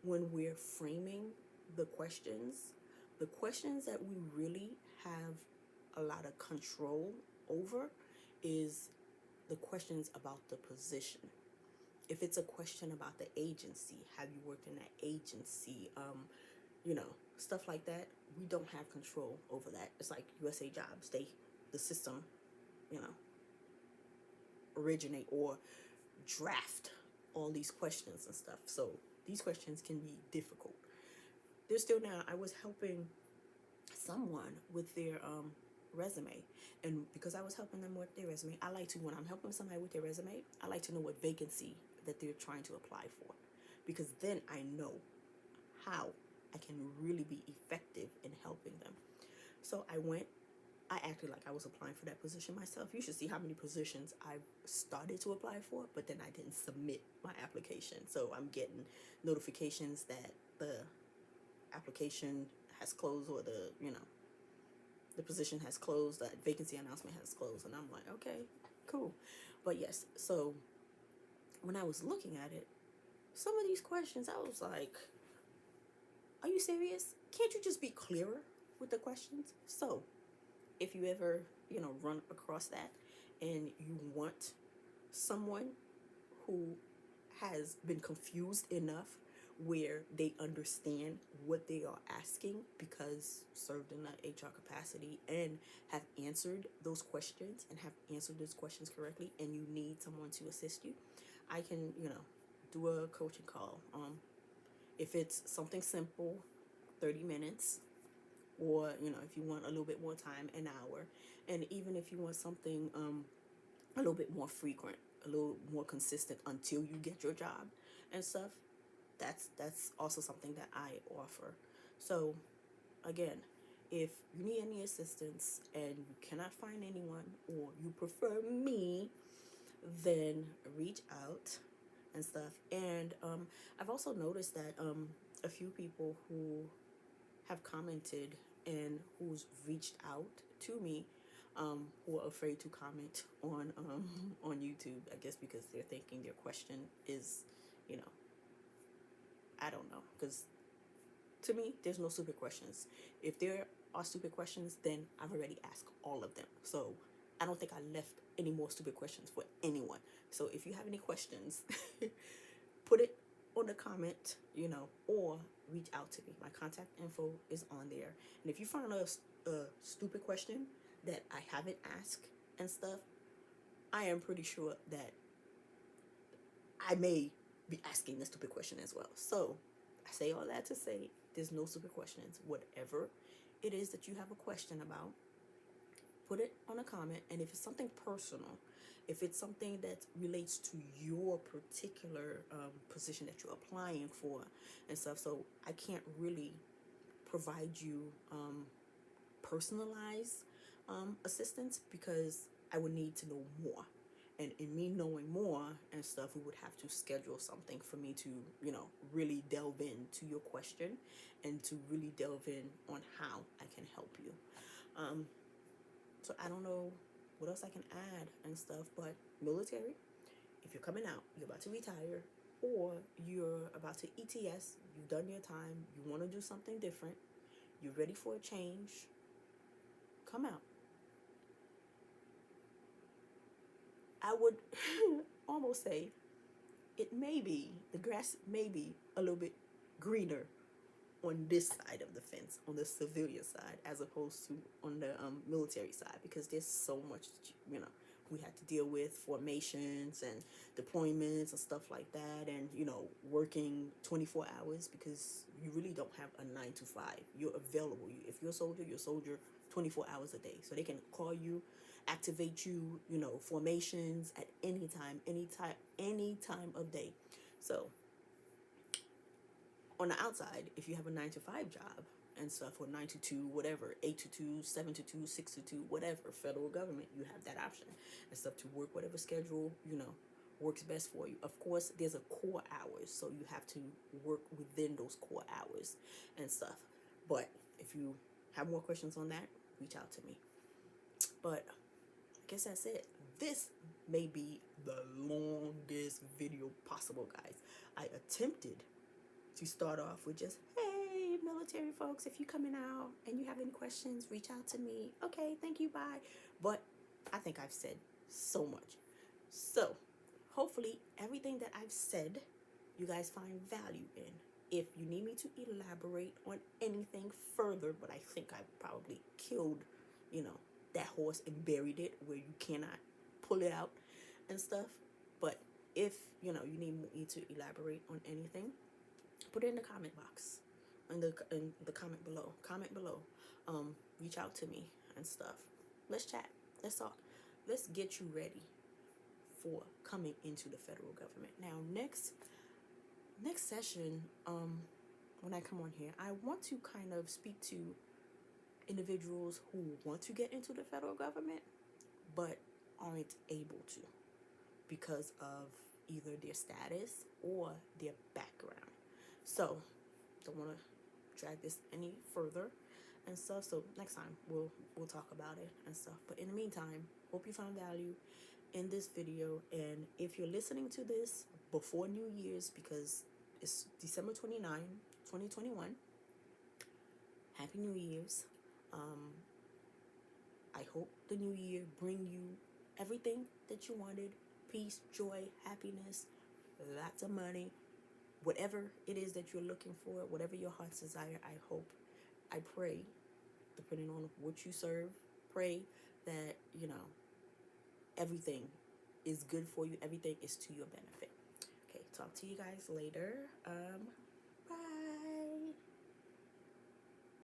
[SPEAKER 1] when we're framing the questions. The questions that we really have a lot of control over is the questions about the position. If it's a question about the agency, have you worked in that agency? Stuff like that, we don't have control over that. It's like USA Jobs, the system, originate or draft all these questions and stuff. So these questions can be difficult. There's still now, I was helping someone with their resume, and because I was helping them with their resume, I like to, when I'm helping somebody with their resume, I like to know what vacancy that they're trying to apply for, because then I know how I can really be effective in helping them. So I acted like I was applying for that position myself. You should see how many positions I've started to apply for, but then I didn't submit my application. So I'm getting notifications that the application has closed, or the position has closed, that vacancy announcement has closed. And I'm like, okay, cool. But yes, so when I was looking at it, some of these questions, I was like, are you serious? Can't you just be clearer with the questions? So if you ever, run across that and you want someone who has been confused enough where they understand what they are asking, because served in the HR capacity, and have answered those questions and have answered those questions correctly, and you need someone to assist you, I can, do a coaching call. If it's something simple, 30 minutes, or, if you want a little bit more time, an hour. And even if you want something a little bit more frequent, a little more consistent until you get your job and stuff, that's also something that I offer. So again, if you need any assistance and you cannot find anyone, or you prefer me, then reach out and stuff. And I've also noticed that a few people who have commented and who's reached out to me, who are afraid to comment on YouTube. I guess because they're thinking their question is, you know, I don't know. Because to me, there's no stupid questions. If there are stupid questions, then I've already asked all of them. So I don't think I left any more stupid questions for anyone. So if you have any questions, put it on the comment, or reach out to me. My contact info is on there. And if you find a stupid question that I haven't asked and stuff, I am pretty sure that I may be asking the stupid question as well. So I say all that to say there's no stupid questions. Whatever it is that you have a question about, put it on a comment. And if it's something personal, if it's something that relates to your particular position that you're applying for and stuff, so I can't really provide you personalized assistance because I would need to know more. And in me knowing more and stuff, we would have to schedule something for me to, really delve into your question and to really delve in on how I can help you. So I don't know what else I can add and stuff, but military, if you're coming out, you're about to retire, or you're about to ETS, you've done your time, you want to do something different, you're ready for a change, come out. I would almost say the grass may be a little bit greener on this side of the fence, on the civilian side, as opposed to on the military side, because there's so much, we have to deal with formations and deployments and stuff like that, and, working 24 hours because you really don't have a 9 to 5. You're available. If you're a soldier 24 hours a day. So they can call you, activate you, formations at any time of day. So on the outside, if you have a 9 to 5 job and stuff, or 9 to 2, whatever, 8 to 2, 7 to 2, 6 to 2, whatever, federal government, you have that option and stuff to work whatever schedule, works best for you. Of course, there's a core hours, so you have to work within those core hours and stuff. But if you have more questions on that, reach out to me. But I guess that's it. This may be the longest video possible, guys. I attempted to start off with just, hey, military folks, if you're coming out and you have any questions, reach out to me. Okay, thank you, bye. But I think I've said so much. So hopefully everything that I've said, you guys find value in. If you need me to elaborate on anything further, but I think I probably killed, that horse and buried it where you cannot pull it out and stuff. But if, you need me to elaborate on anything, put it in the comment box, in the comment below. Reach out to me and stuff. Let's chat. Let's talk. Let's get you ready for coming into the federal government. Now, next session, when I come on here, I want to kind of speak to individuals who want to get into the federal government but aren't able to because of either their status or their background. So don't want to drag this any further and stuff. So next time we'll talk about it and stuff. But in the meantime, hope you found value in this video. And if you're listening to this before New Year's, because it's December 29, 2021, Happy New Year's. I hope the new year bring you everything that you wanted: peace, joy, happiness, lots of money, whatever it is that you're looking for, whatever your heart's desire. I pray, depending on what you serve, pray that, everything is good for you, everything is to your benefit. Okay, talk to you guys later. Bye.